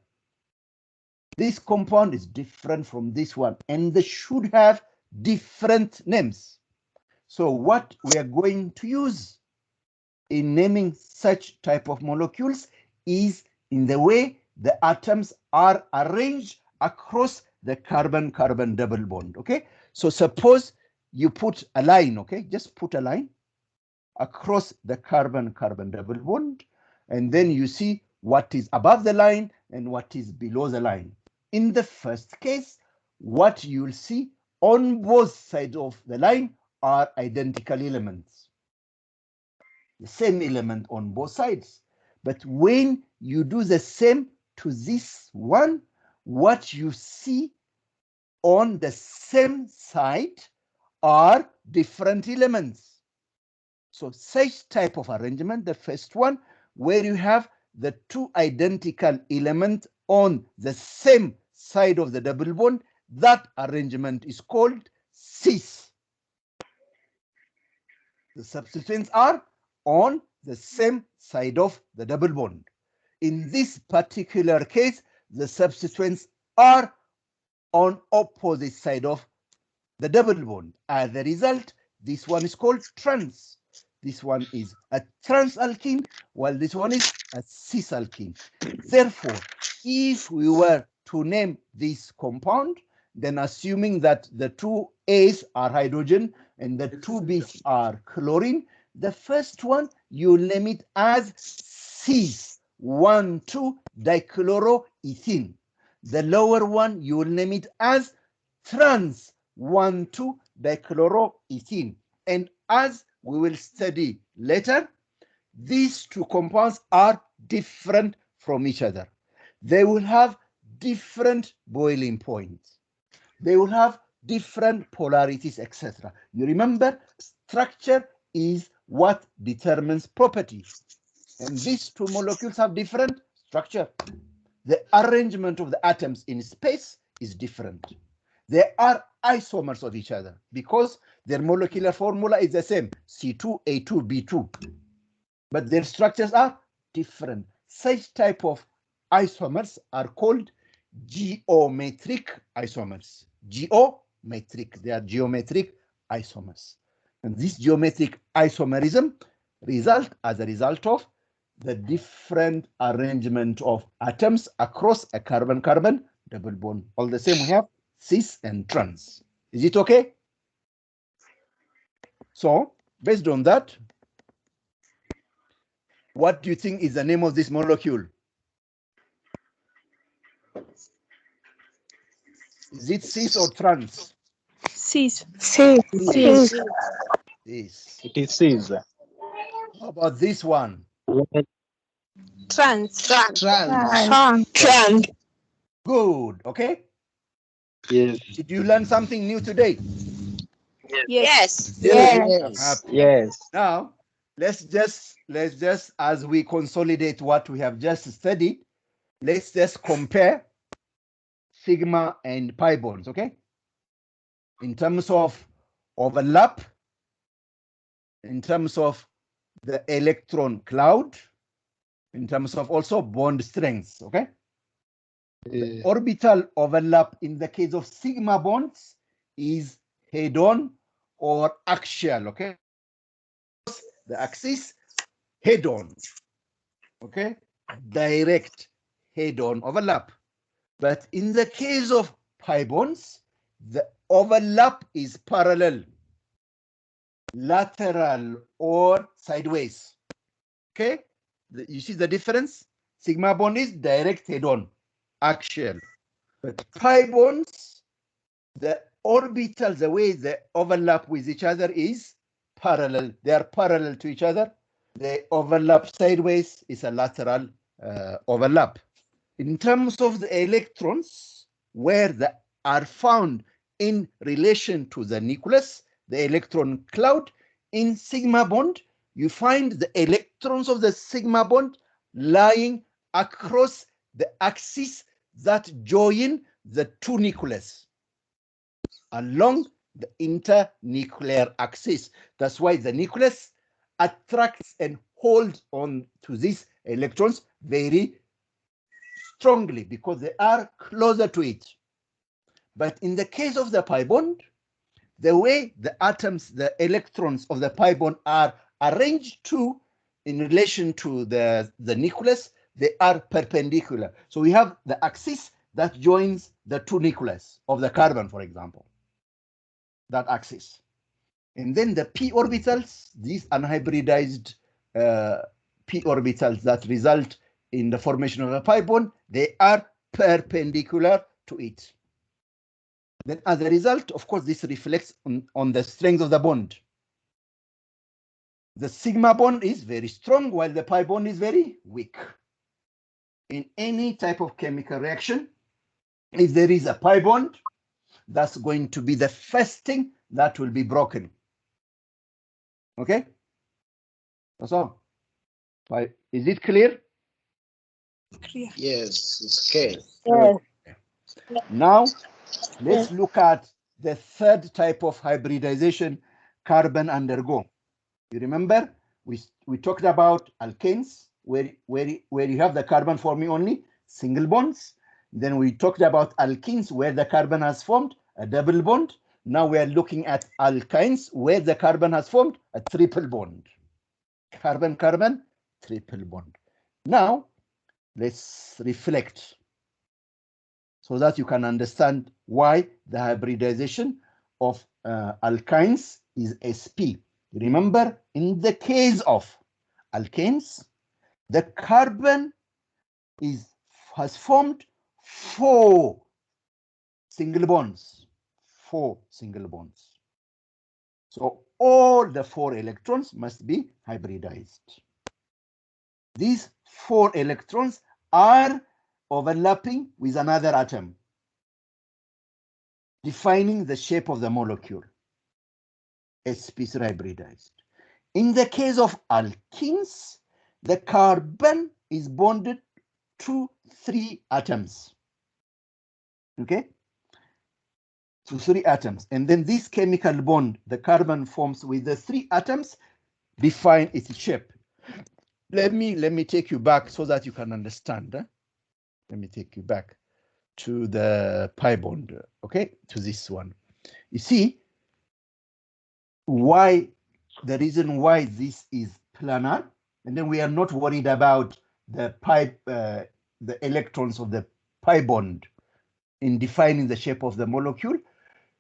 S1: This compound is different from this one, and they should have different names. So what we are going to use in naming such type of molecules is in the way the atoms are arranged across the carbon-carbon double bond, okay? So suppose you put a line, okay? Just put a line across the carbon-carbon double bond, and then you see what is above the line and what is below the line. In the first case, what you'll see on both sides of the line are identical elements. The same element on both sides. But when you do the same to this one, what you see on the same side are different elements. So such type of arrangement, the first one, where you have the two identical elements on the same side of the double bond, that arrangement is called cis. The substituents are on the same side of the double bond. In this particular case, the substituents are on opposite side of the double bond. As a result, this one is called trans. This one is a trans alkene, while this one is a cis alkene. Therefore, if we were to name this compound, then assuming that the two A's are hydrogen and the two B's are chlorine, the first one you name it as cis 1,2-dichloroethene. The lower one you will name it as trans 1,2-dichloroethene. And as we will study later, these two compounds are different from each other. They will have different boiling points. they will have different polarities, etc. You remember, structure is what determines property. And these two molecules have different structure. The arrangement of the atoms in space is different. They are isomers of each other because their molecular formula is the same, C2A2B2. But their structures are different. Such type of isomers are called geometric isomers. Geometric, they are geometric isomers. And this geometric isomerism result as a result of the different arrangement of atoms across a carbon-carbon double bond. All the same, we have cis and trans. Is it okay? So, based on that, what do you think is the name of this molecule? Is it cis or trans?
S7: Cis.
S4: Cis.
S7: Cis.
S1: Cis.
S6: It is cis.
S1: How about this one?
S7: Trans.
S4: Trans.
S1: Good. Okay.
S5: Yes.
S1: Did you learn something new today?
S7: Yes.
S4: Yes.
S6: Yes.
S1: Now, let's just as we consolidate what we have just studied, let's just compare sigma and pi bonds, okay? In terms of overlap, in terms of the electron cloud, in terms of also bond strengths, okay? The orbital overlap in the case of sigma bonds is head-on or axial, okay? The axis head-on, okay? Direct head-on overlap. But in the case of pi bonds, the overlap is parallel, lateral, or sideways, okay? You see the difference? Sigma bond is direct head-on, axial. But pi bonds, the orbitals, the way they overlap with each other is parallel. They are parallel to each other. They overlap sideways, is a lateral overlap. In terms of the electrons, where they are found in relation to the nucleus, the electron cloud, in sigma bond, you find the electrons of the sigma bond lying across the axis that join the two nucleus along the internuclear axis. That's why the nucleus attracts and holds on to these electrons very strongly because they are closer to it. But in the case of the pi bond, the way the atoms, the electrons of the pi bond are arranged in relation to the nucleus, they are perpendicular. So we have the axis that joins the two nucleus of the carbon, for example, that axis. And then the p orbitals, these unhybridized p orbitals that result in the formation of a pi bond, they are perpendicular to it. Then as a result, of course, this reflects on the strength of the bond. The sigma bond is very strong while the pi bond is very weak. In any type of chemical reaction, if there is a pi bond, that's going to be the first thing that will be broken. Okay? That's all. Is it clear?
S6: Yes, it's okay.
S4: Yes.
S1: Now, let's look at the third type of hybridization carbon undergo. You remember we talked about alkanes, where you have the carbon forming only single bonds. Then we talked about alkenes, where the carbon has formed a double bond. Now we are looking at alkynes, where the carbon has formed a triple bond. Carbon-carbon, triple bond. Now, let's reflect so that you can understand why the hybridization of alkynes is sp. Remember, in the case of alkanes, the carbon has formed 4 single bonds. 4 single bonds. So all the 4 electrons must be hybridized. These 4 electrons are overlapping with another atom. defining the shape of the molecule, sp3 hybridized. In the case of alkenes, the carbon is bonded to 3 atoms. Okay? To 3 atoms. And then this chemical bond the carbon forms with the 3 atoms define its shape. Let me take you back so that you can understand. Let me take you back to the pi bond, okay, to this one. You see why, the reason why this is planar, and then we are not worried about the pi, the electrons of the pi bond in defining the shape of the molecule,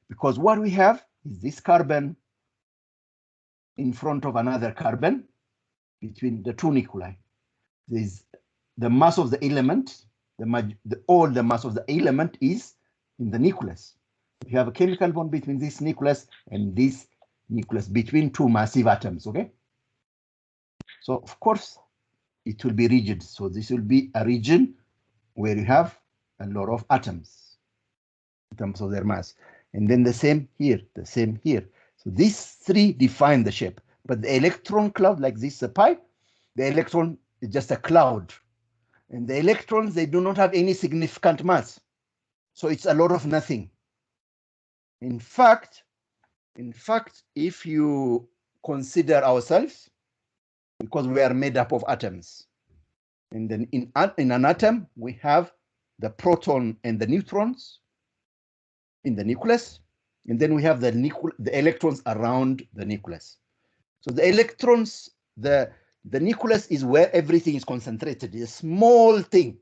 S1: because what we have is this carbon in front of another carbon between the 2 nuclei. There's the mass of the element, all the mass of the element is in the nucleus. You have a chemical bond between this nucleus and this nucleus between 2 massive atoms, okay? So of course it will be rigid. So this will be a region where you have a lot of atoms in terms of their mass. And then the same here, the same here. So these 3 define the shape, but the electron cloud like this, pi, the electron is just a cloud. And the electrons, they do not have any significant mass. So it's a lot of nothing. In fact, if you consider ourselves, because we are made up of atoms, and then in an atom, we have the proton and the neutrons in the nucleus, and then we have the electrons around the nucleus. So the electrons, the nucleus is where everything is concentrated. It's a small thing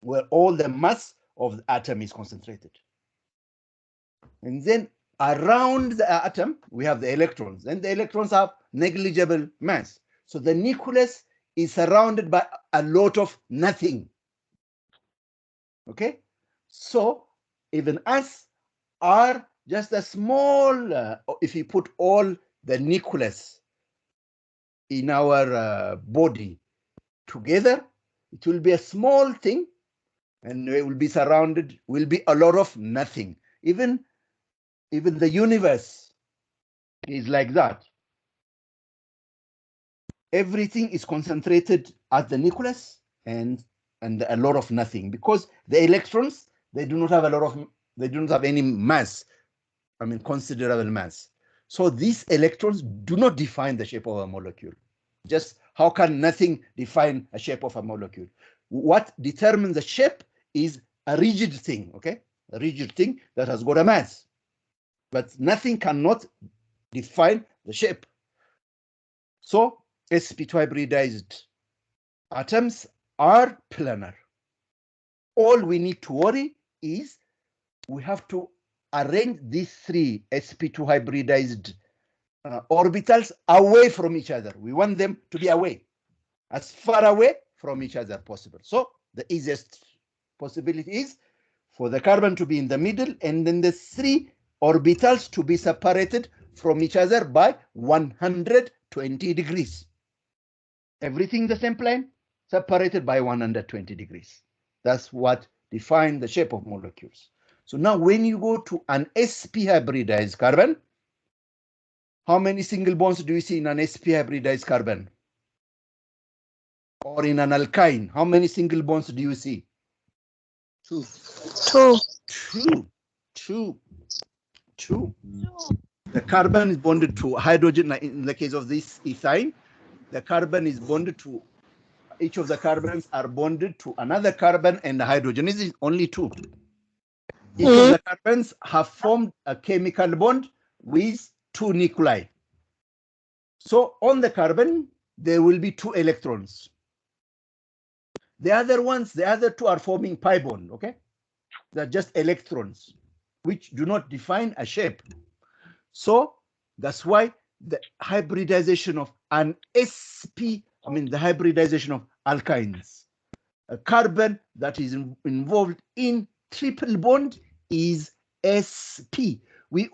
S1: where all the mass of the atom is concentrated. And then around the atom, we have the electrons, and the electrons have negligible mass. So the nucleus is surrounded by a lot of nothing. Okay? So even us are just a small, if you put all the nucleus in our body together, it will be a small thing, and it will be surrounded, will be a lot of nothing. Even the universe is like that. Everything is concentrated at the nucleus and a lot of nothing, because the electrons, they do not have any mass, I mean considerable mass. So these electrons do not define the shape of a molecule. Just how can nothing define a shape of a molecule? What determines the shape is a rigid thing, okay? A rigid thing that has got a mass. But nothing cannot define the shape. So sp2 hybridized atoms are planar. All we need to worry is we have to arrange these 3 sp2 hybridized orbitals away from each other. We want them to be away, as far away from each other possible. So the easiest possibility is for the carbon to be in the middle, and then the 3 orbitals to be separated from each other by 120 degrees. Everything the same plane, separated by 120 degrees. That's what defines the shape of molecules. So now when you go to an sp hybridized carbon, how many single bonds do you see in an sp hybridized carbon? Or in an alkyne, how many single bonds do you see?
S4: 2.
S1: 2. The carbon is bonded to hydrogen. In the case of this ethyne, the carbon is bonded to, each of the carbons are bonded to another carbon and the hydrogen. This is only 2. Each of the carbons have formed a chemical bond with 2 nuclei. So on the carbon, there will be 2 electrons. The other 2 are forming pi bond, okay? They're just electrons, which do not define a shape. So that's why the hybridization of an sp, the hybridization of alkynes, a carbon that is involved in triple bond is sp. We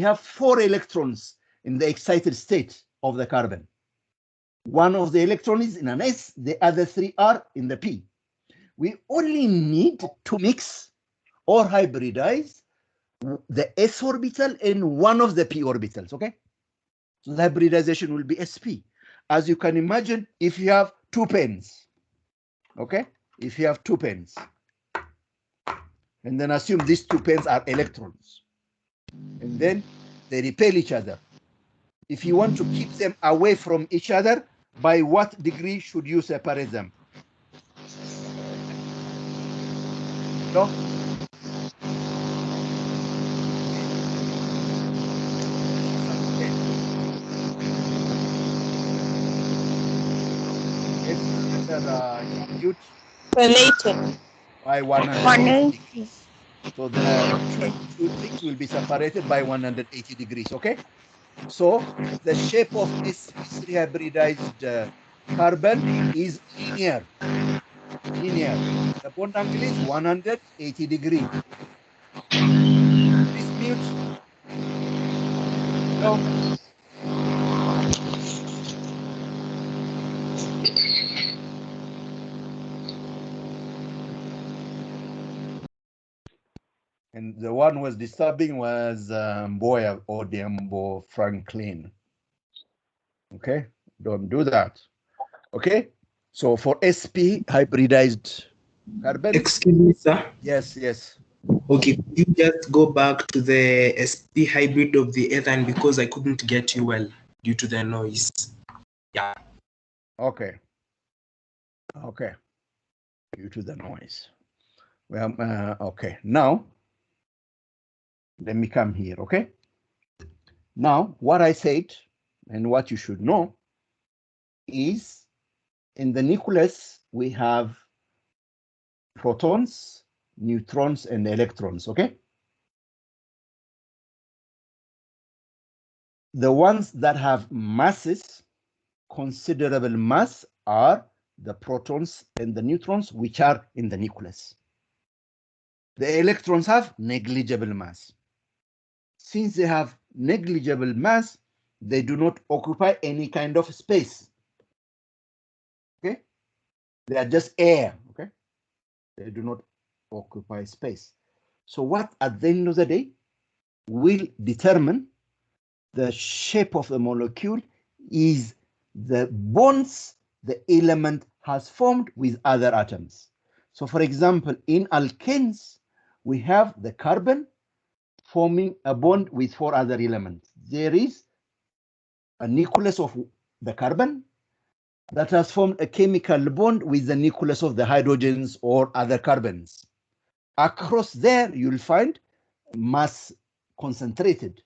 S1: have 4 electrons in the excited state of the carbon. 1 of the electrons is in an s, the other 3 are in the p. We only need to mix or hybridize the s orbital in one of the p orbitals, okay? So the hybridization will be sp. As you can imagine, if you have 2 pens, okay? If you have 2 pens, and then assume these 2 pens are electrons, and then they repel each other. If you want to keep them away from each other, by what degree should you separate them? No? Compute by 180 degrees. So the two things will be separated by 180 degrees, okay? So the shape of sp3 hybridized carbon is linear. Linear. The bond angle is 180 degrees. Please mute. No. And the one who was disturbing was Mboya Odhiambo Franklin. Okay, don't do that. Okay, so for sp hybridized carbon.
S3: Excuse me, sir.
S1: Yes, yes.
S3: Okay, could you just go back to the sp hybrid of the ethane because I couldn't get you well due to the noise. Yeah.
S1: Okay. Okay. Due to the noise. Well, okay. Now, let me come here, okay? Now, what I said and what you should know is in the nucleus, we have protons, neutrons, and electrons, okay? The ones that have masses, considerable mass, are the protons and the neutrons, which are in the nucleus. The electrons have negligible mass. Since they have negligible mass, they do not occupy any kind of space. Okay? They are just air. Okay? They do not occupy space. So what at the end of the day will determine the shape of the molecule is the bonds the element has formed with other atoms. So for example, in alkanes, we have the carbon forming a bond with 4 other elements. There is a nucleus of the carbon that has formed a chemical bond with the nucleus of the hydrogens or other carbons. Across there, you'll find mass concentrated.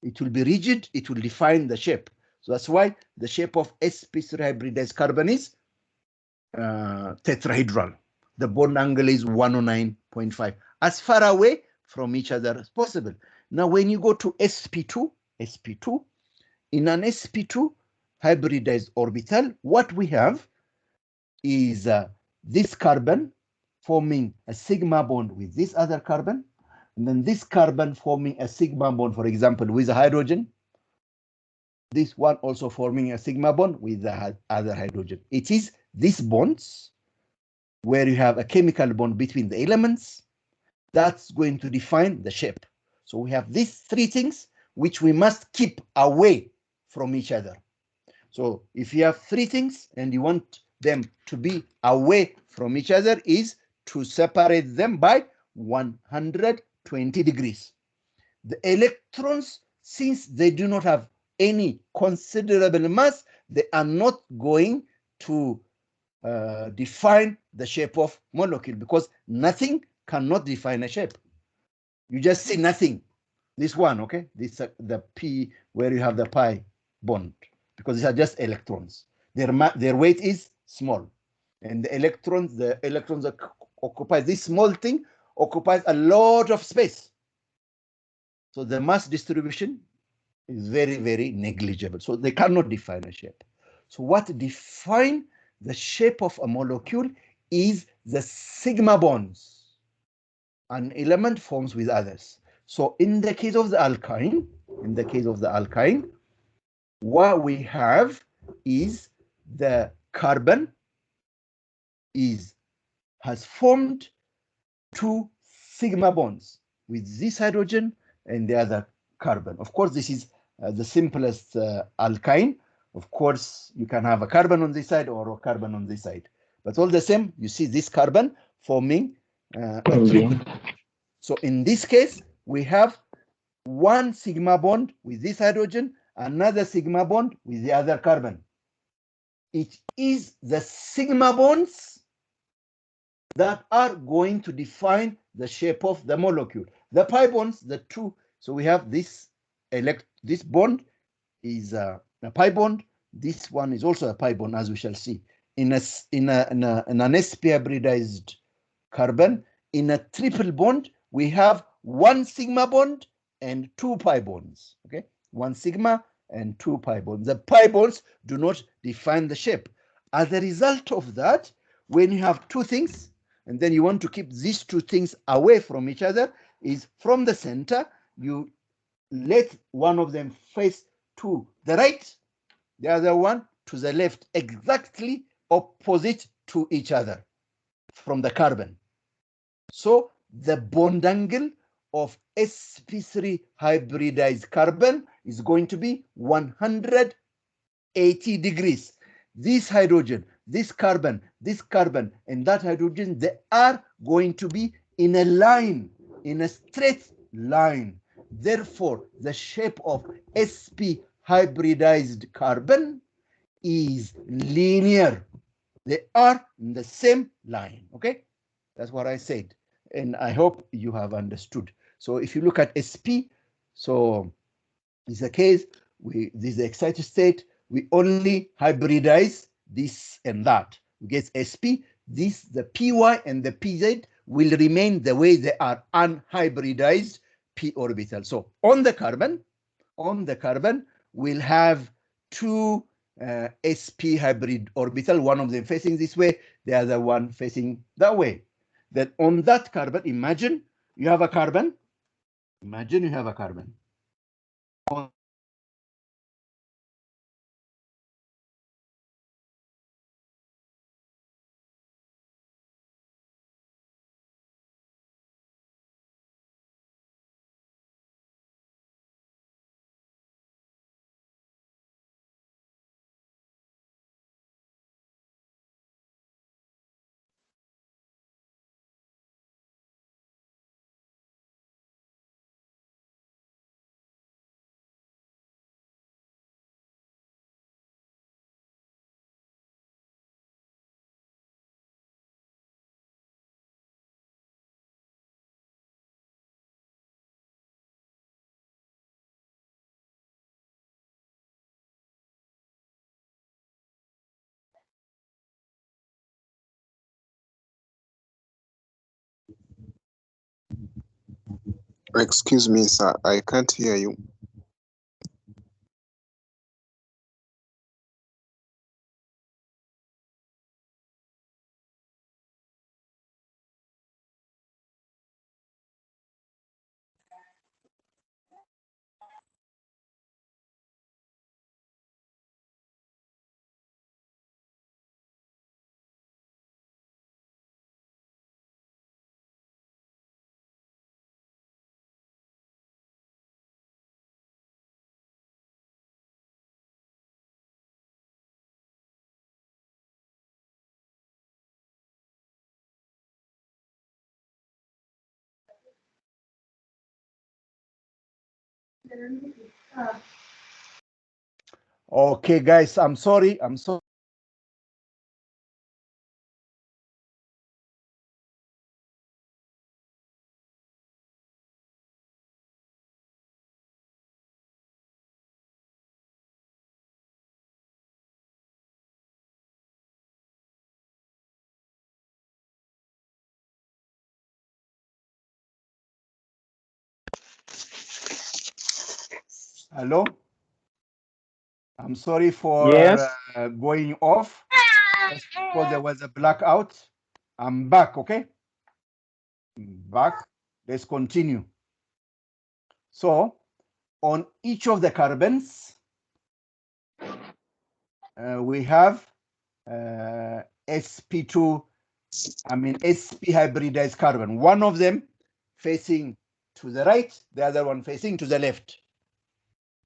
S1: It will be rigid, it will define the shape. So that's why the shape of sp3 hybridized carbon is tetrahedral. The bond angle is 109.5, as far away from each other as possible. Now, when you go to sp2, in an sp2 hybridized orbital, what we have is this carbon forming a sigma bond with this other carbon, and then this carbon forming a sigma bond, for example, with a hydrogen. This one also forming a sigma bond with the other hydrogen. It is these bonds where you have a chemical bond between the elements that's going to define the shape. So we have these 3 things which we must keep away from each other. So if you have 3 things and you want them to be away from each other, is to separate them by 120 degrees. The electrons, since they do not have any considerable mass, they are not going to define the shape of molecule, because nothing cannot define a shape. You just see nothing. This one, okay? This the P where you have the pi bond, because these are just electrons. Their weight is small, and the electrons that occupy this small thing occupies a lot of space. So the mass distribution is very, very negligible. So they cannot define a shape. So what defines the shape of a molecule is the sigma bonds an element forms with others. So in the case of the alkyne, what we have is the carbon has formed 2 sigma bonds with this hydrogen and the other carbon. Of course, this is the simplest alkyne. Of course, you can have a carbon on this side or a carbon on this side. But all the same, you see this carbon forming a triple. So in this case, we have one sigma bond with this hydrogen, another sigma bond with the other carbon. It is the sigma bonds that are going to define the shape of the molecule. The pi bonds, the two, so we have this bond is a pi bond. This one is also a pi bond, as we shall see. In an sp hybridized carbon, in a triple bond, we have one sigma bond and two pi bonds. Okay, one sigma and two pi bonds. The pi bonds do not define the shape. As a result of that, when you have two things, and then you want to keep these two things away from each other, is from the center, you let one of them face to the right, the other one to the left, exactly opposite to each other from the carbon. So the bond angle of sp3 hybridized carbon is going to be 180 degrees. This hydrogen, this carbon, and that hydrogen, they are going to be in a line, in a straight line. Therefore, the shape of sp hybridized carbon is linear. They are in the same line, okay? That's what I said, and I hope you have understood. So if you look at sp, so this is a case, this is the excited state, we only hybridize this and that. We get sp, this, the py and the pz will remain the way they are, unhybridized p orbital. So on the carbon, we'll have two sp hybrid orbital, one of them facing this way, the other one facing that way. Then on that carbon, imagine you have a carbon.
S8: Excuse me, sir. I can't hear you.
S1: Okay, guys, I'm sorry. Hello? I'm sorry for going off. Just because there was a blackout. I'm back, okay? Back. Let's continue. So, on each of the carbons, we have sp2, sp hybridized carbon. One of them facing to the right, the other one facing to the left.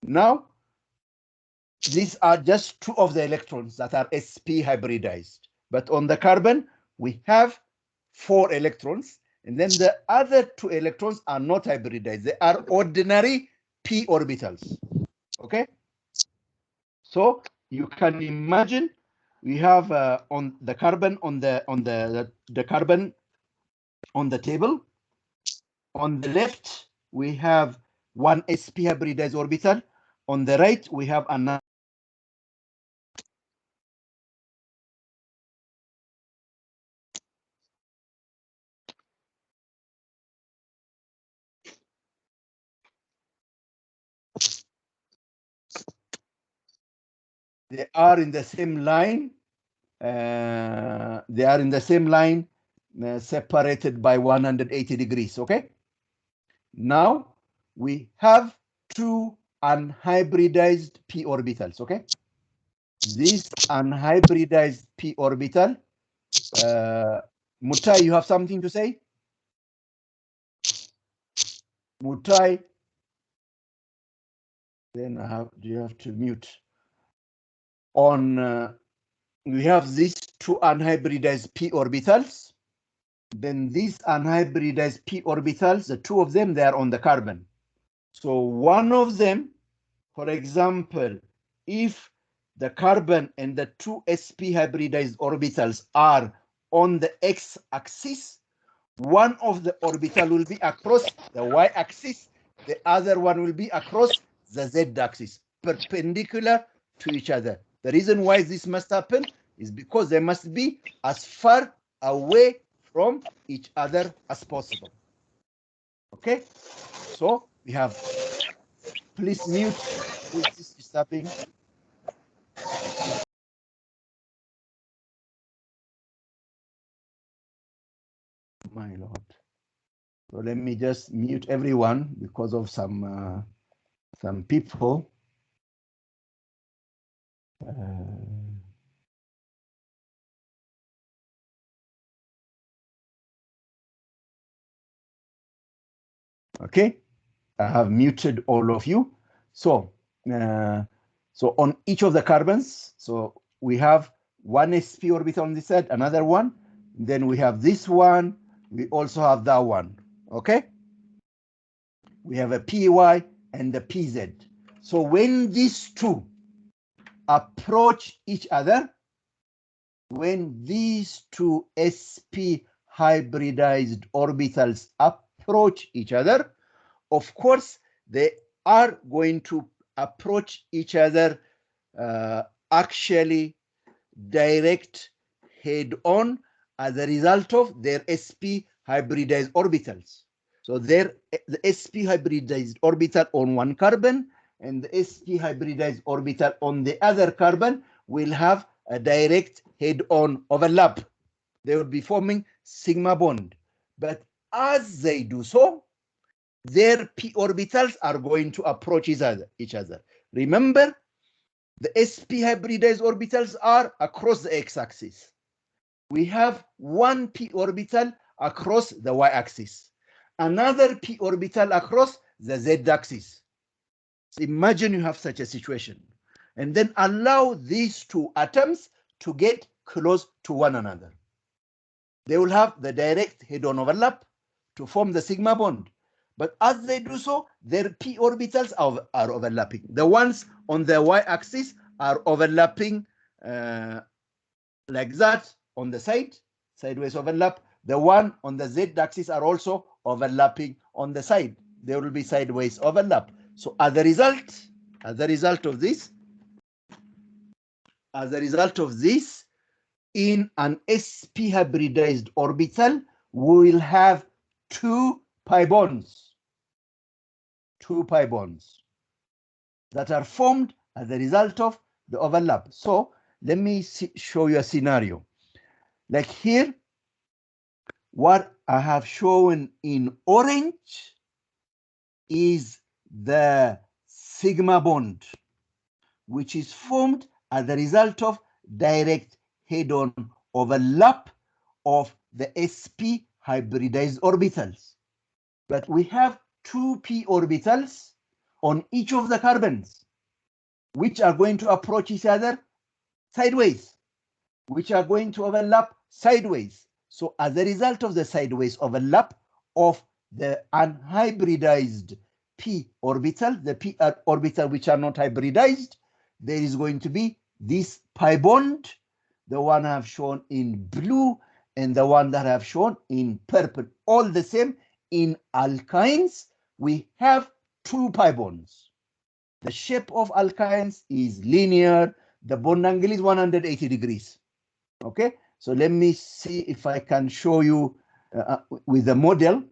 S1: Now, these are just two of the electrons that are sp hybridized. But on the carbon, we have 4 electrons, and then the other 2 electrons are not hybridized. They are ordinary p orbitals. Okay? So you can imagine we have on the carbon on the carbon on the table. On the left, we have one sp hybridized orbital. On the right, we have another. They are in the same line. They are in the same line, separated by 180 degrees. Okay. Now we have 2 unhybridized p orbitals. Okay. This unhybridized p orbital. Mutai, you have something to say? Mutai. Then you have to mute. On we have these 2 unhybridized p orbitals. Then these unhybridized p orbitals, the 2 of them, they are on the carbon. So one of them, for example, if the carbon and the 2 sp hybridized orbitals are on the x-axis, one of the orbital will be across the y-axis, the other one will be across the z-axis, perpendicular to each other. The reason why this must happen is because they must be as far away from each other as possible. Okay, so we have, please mute, who is this disturbing? My Lord. So let me just mute everyone because of some people. Okay, I have muted all of you. So, so on each of the carbons, so we have one sp orbital on this side, another one. Then we have this one. We also have that one. Okay, we have a py and the pz. So when these 2 approach each other, when these 2 sp hybridized orbitals approach each other, of course, they are going to approach each other actually direct head-on as a result of their sp hybridized orbitals. So the sp hybridized orbital on one carbon and the sp hybridized orbital on the other carbon will have a direct head-on overlap. They will be forming sigma bond. But as they do so, their p orbitals are going to approach each other. Remember, the sp hybridized orbitals are across the x-axis. We have one p orbital across the y-axis, another p orbital across the z-axis. So imagine you have such a situation, and then allow these 2 atoms to get close to one another. They will have the direct head-on overlap to form the sigma bond. But as they do so, their p orbitals are overlapping. The ones on the y-axis are overlapping like that on the side, sideways overlap. The one on the z-axis are also overlapping on the side. There will be sideways overlap. So as a result of this, in an sp hybridized orbital, we will have 2 pi bonds. 2 pi bonds that are formed as a result of the overlap. So let me show you a scenario. Like here, what I have shown in orange is the sigma bond, which is formed as a result of direct head-on overlap of the sp hybridized orbitals. But we have two p orbitals on each of the carbons, which are going to approach each other sideways, which are going to overlap sideways. So as a result of the sideways overlap of the unhybridized p orbital, the p orbital which are not hybridized, there is going to be this pi bond, the one I have shown in blue and the one that I have shown in purple. All the same, in alkynes, we have two pi bonds. The shape of alkynes is linear. The bond angle is 180 degrees. Okay, so let me see if I can show you with the model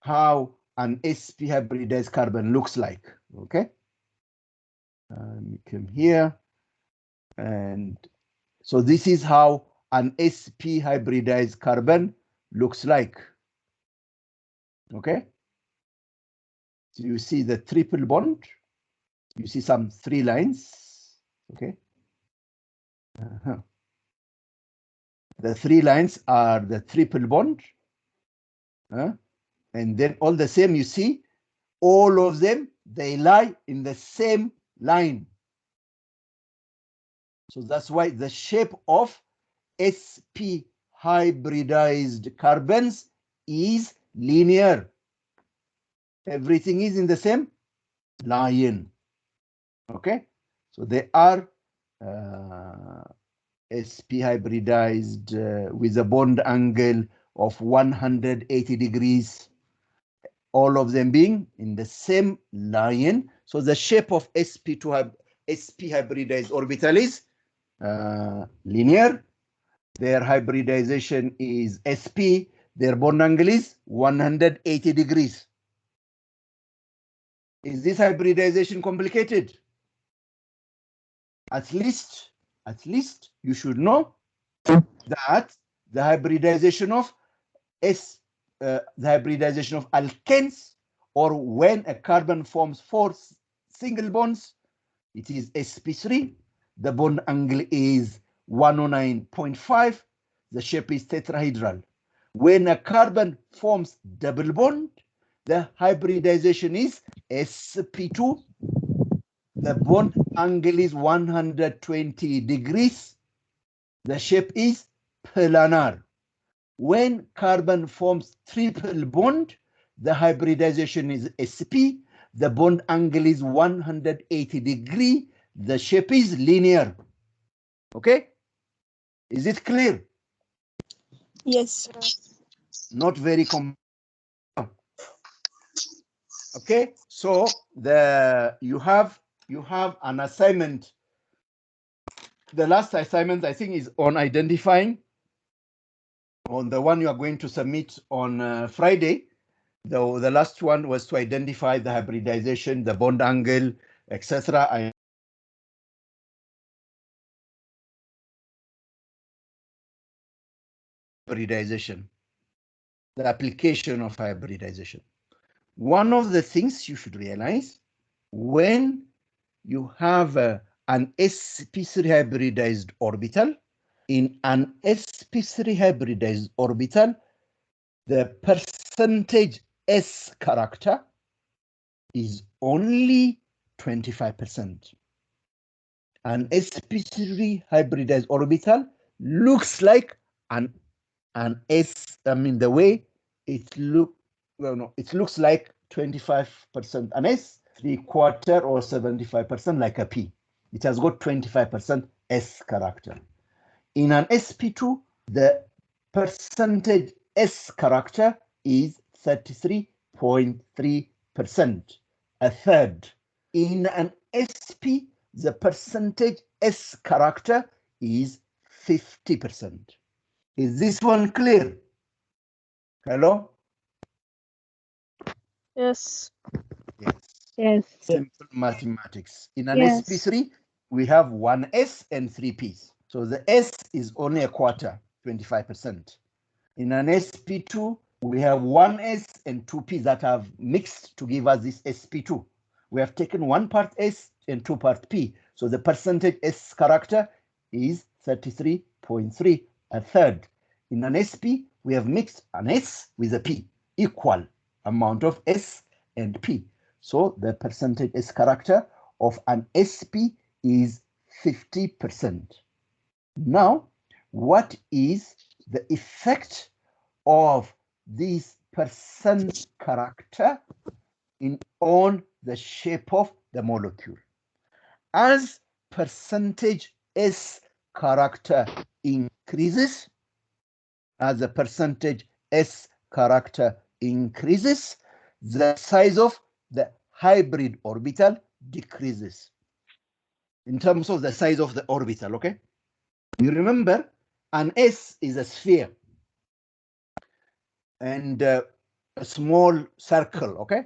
S1: how an sp hybridized carbon looks like. Okay, let me come here, and so this is how an sp hybridized carbon looks like. Okay, so you see the triple bond, you see some 3 lines. Okay, the 3 lines are the triple bond, and then all the same, you see all of them, they lie in the same line. So that's why the shape of sp hybridized carbons is linear. Everything is in the same line. Okay, so they are sp hybridized with a bond angle of 180 degrees, all of them being in the same line. So the shape of sp hybridized orbital is linear. Their hybridization is sp, their bond angle is 180 degrees. Is this hybridization complicated? At least you should know that the hybridization of alkenes, or when a carbon forms 4 single bonds, it is sp3. The bond angle is 109.5. The shape is tetrahedral. When a carbon forms double bond, the hybridization is sp2. The bond angle is 120 degrees. The shape is planar. When carbon forms triple bond, the hybridization is sp. The bond angle is 180 degrees. The shape is linear. Okay? Is it clear?
S4: Yes.
S1: Not very complex. Okay, so you have an assignment. The last assignment, I think, is on identifying. On the one you are going to submit on Friday, the last one was to identify the hybridization, the bond angle, etc. Hybridization, the application of hybridization. One of the things you should realize, when you have an sp3 hybridized orbital, in an sp3 hybridized orbital, the percentage S character is only 25%. An sp3 hybridized orbital looks like an S. I mean, the way it looks like 25% an S, 3/4 or 75% like a P. It has got 25% S character. In an sp2, the percentage S character is 33.3%, a third. In an sp, the percentage S character is 50%. Is this one clear? Hello?
S7: Yes.
S1: Yes.
S2: Yes.
S1: Simple mathematics. In an
S7: Yes.
S1: sp3, we have 1 S and 3 Ps. So the S is only a quarter, 25%. In an sp2, we have 1 S and 2 Ps that have mixed to give us this sp2. We have taken 1 part S and 2 part P. So the percentage S character is 33.3, a third. In an sp, we have mixed an S with a P, equal amount of S and P. So the percentage S character of an SP is 50%. Now, what is the effect of this percent character on the shape of the molecule? As percentage S character increases, as the percentage S character increases, the size of the hybrid orbital decreases in terms of the size of the orbital, okay? You remember an S is a sphere and a small circle, okay?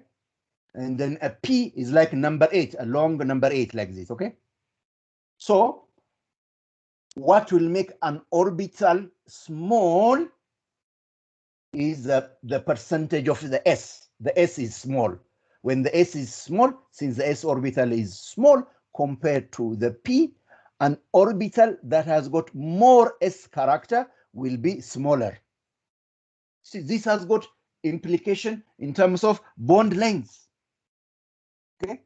S1: And then a P is like number 8, a long number 8 like this, okay? So what will make an orbital small is the percentage of the S. The S is small. When the S is small, since the S orbital is small compared to the P, an orbital that has got more S character will be smaller. See, this has got implication in terms of bond length. Okay.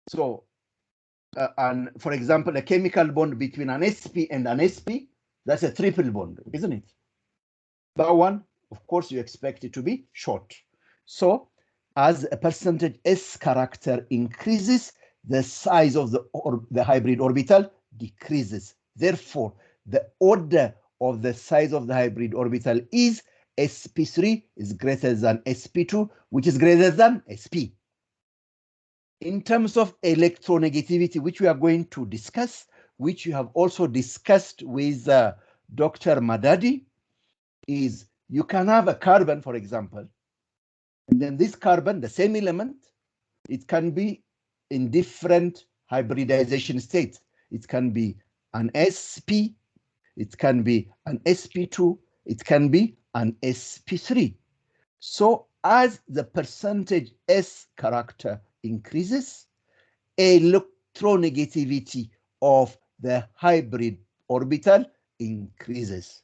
S1: So, and for example, a chemical bond between an SP and an SP, that's a triple bond, isn't it? That one, of course, you expect it to be short. So, as a percentage S character increases, the size of the hybrid orbital decreases. Therefore, the order of the size of the hybrid orbital is sp3 is greater than sp2, which is greater than sp. In terms of electronegativity, which we are going to discuss, which you have also discussed with Dr. Madadi, is you can have a carbon, for example, and then this carbon, the same element, it can be in different hybridization states. It can be an sp, it can be an sp2, it can be an sp3. So as the percentage S character increases, electronegativity of the hybrid orbital increases.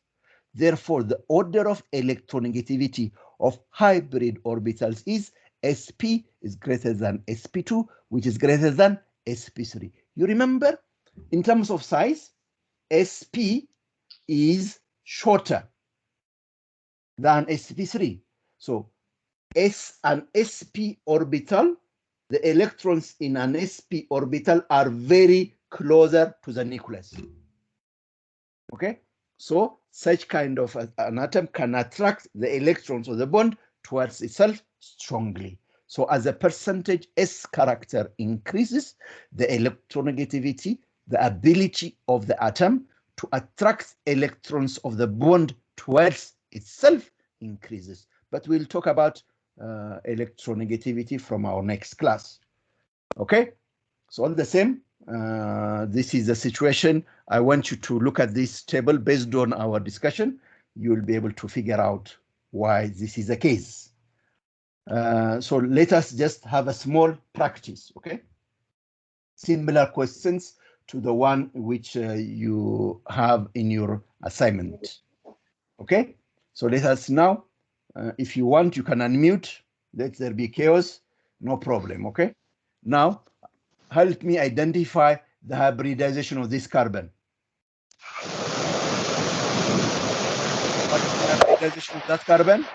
S1: Therefore, the order of electronegativity of hybrid orbitals is sp is greater than sp2, which is greater than sp3. You remember, in terms of size, sp is shorter than sp3. So an sp orbital, the electrons in an sp orbital are very closer to the nucleus. Okay, so such kind of an atom can attract the electrons of the bond towards itself strongly. So as the percentage S character increases, the electronegativity, the ability of the atom to attract electrons of the bond towards itself increases. But we'll talk about electronegativity from our next class. Okay, so all the same, this is the situation. I want you to look at this table based on our discussion. You will be able to figure out why this is the case. So let us just have a small practice, okay? Similar questions to the one which you have in your assignment, okay? So let us now, if you want, you can unmute. Let there be chaos, no problem, okay? Now, help me identify the hybridization of this carbon. What is the hybridization of that carbon?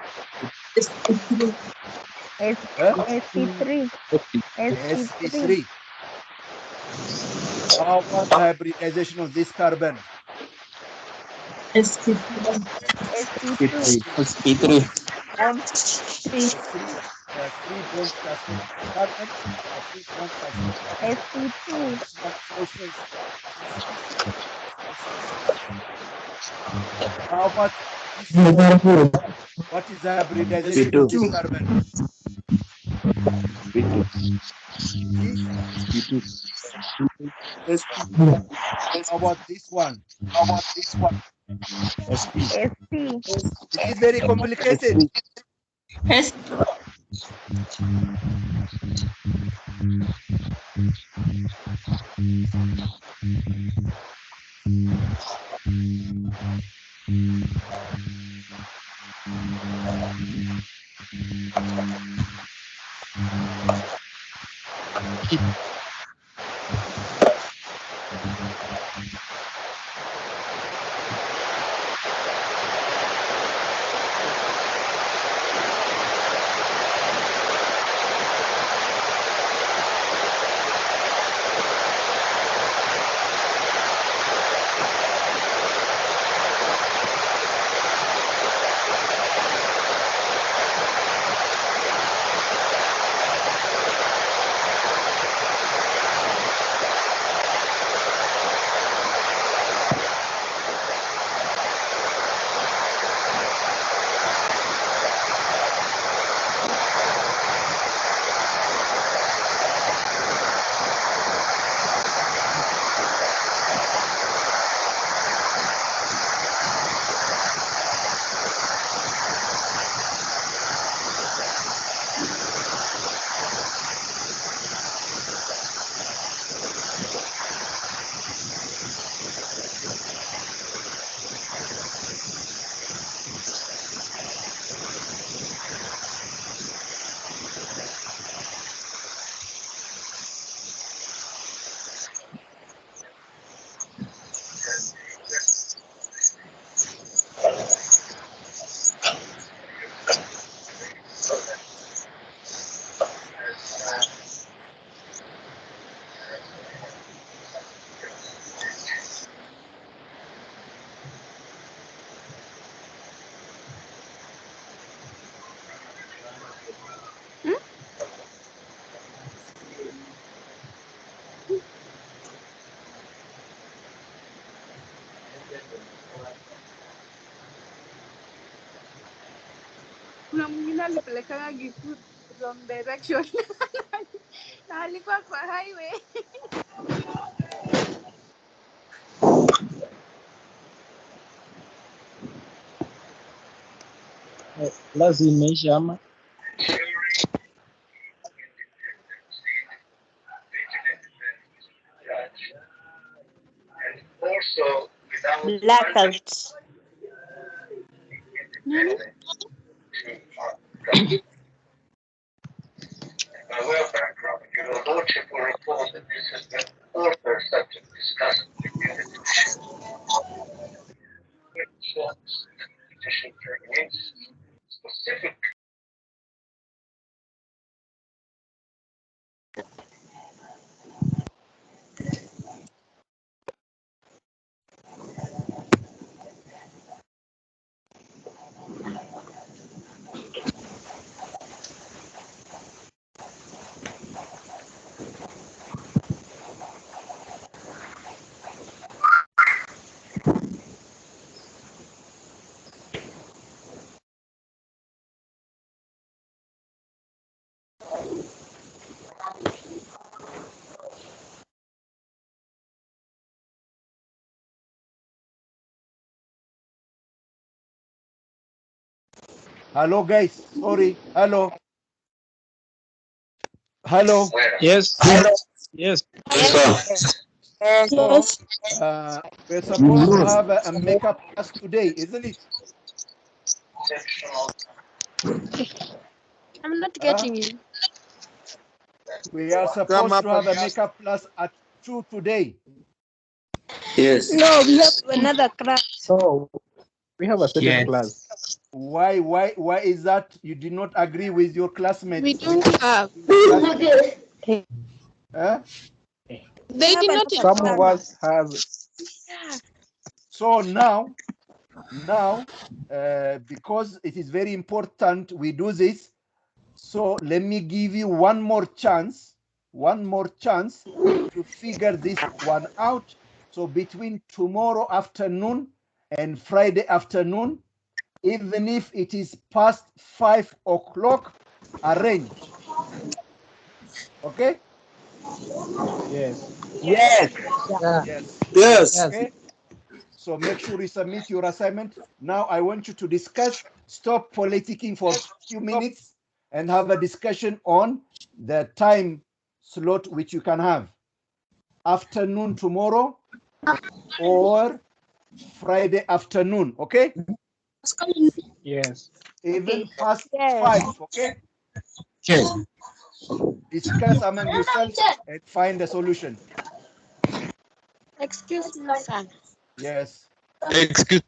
S9: sp3.
S1: sp3. How about the hybridization of this carbon?
S9: sp3.
S8: sp3.
S1: On three bonds carbon, three bonds How about this one? What is the hybridization of this carbon? How about this one?
S8: sp.
S1: Is it very complicated?
S7: Kuna mwingine alipelekana Gikuu wrong direction na alikuwa kwa highway.
S10: Klasi imeisha ama?
S4: Blackout.
S7: Nini?
S1: Hello, guys. Sorry. Hello. Hello.
S10: Yes. Yes.
S1: So,
S4: Yes.
S1: we're supposed to have a makeup class today, isn't it?
S7: I'm not getting you.
S1: We are supposed to have a makeup class at 2 today.
S9: Yes.
S4: No, we have another class.
S10: So we have a second
S3: Yes.
S10: class.
S1: Why is that? You did not agree with your classmates?
S7: We don't have.
S1: Huh?
S7: They did not.
S10: Some of us have.
S1: So now, because it is very important we do this, so let me give you one more chance to figure this one out. So between tomorrow afternoon and Friday afternoon, even if it is past 5 o'clock, arrange. Okay?
S10: Yes.
S9: Yes.
S1: Yes.
S9: Yes.
S1: Okay? So make sure you submit your assignment. Now I want you to discuss, stop politicking for a few minutes and have a discussion on the time slot which you can have. Afternoon tomorrow or Friday afternoon, okay?
S10: Yes.
S1: even
S4: Okay.
S1: past
S4: Yes.
S1: 5. Okay.
S9: Okay.
S1: Discuss among yourselves and find a solution.
S4: Excuse me, sir.
S1: Yes.
S9: Excuse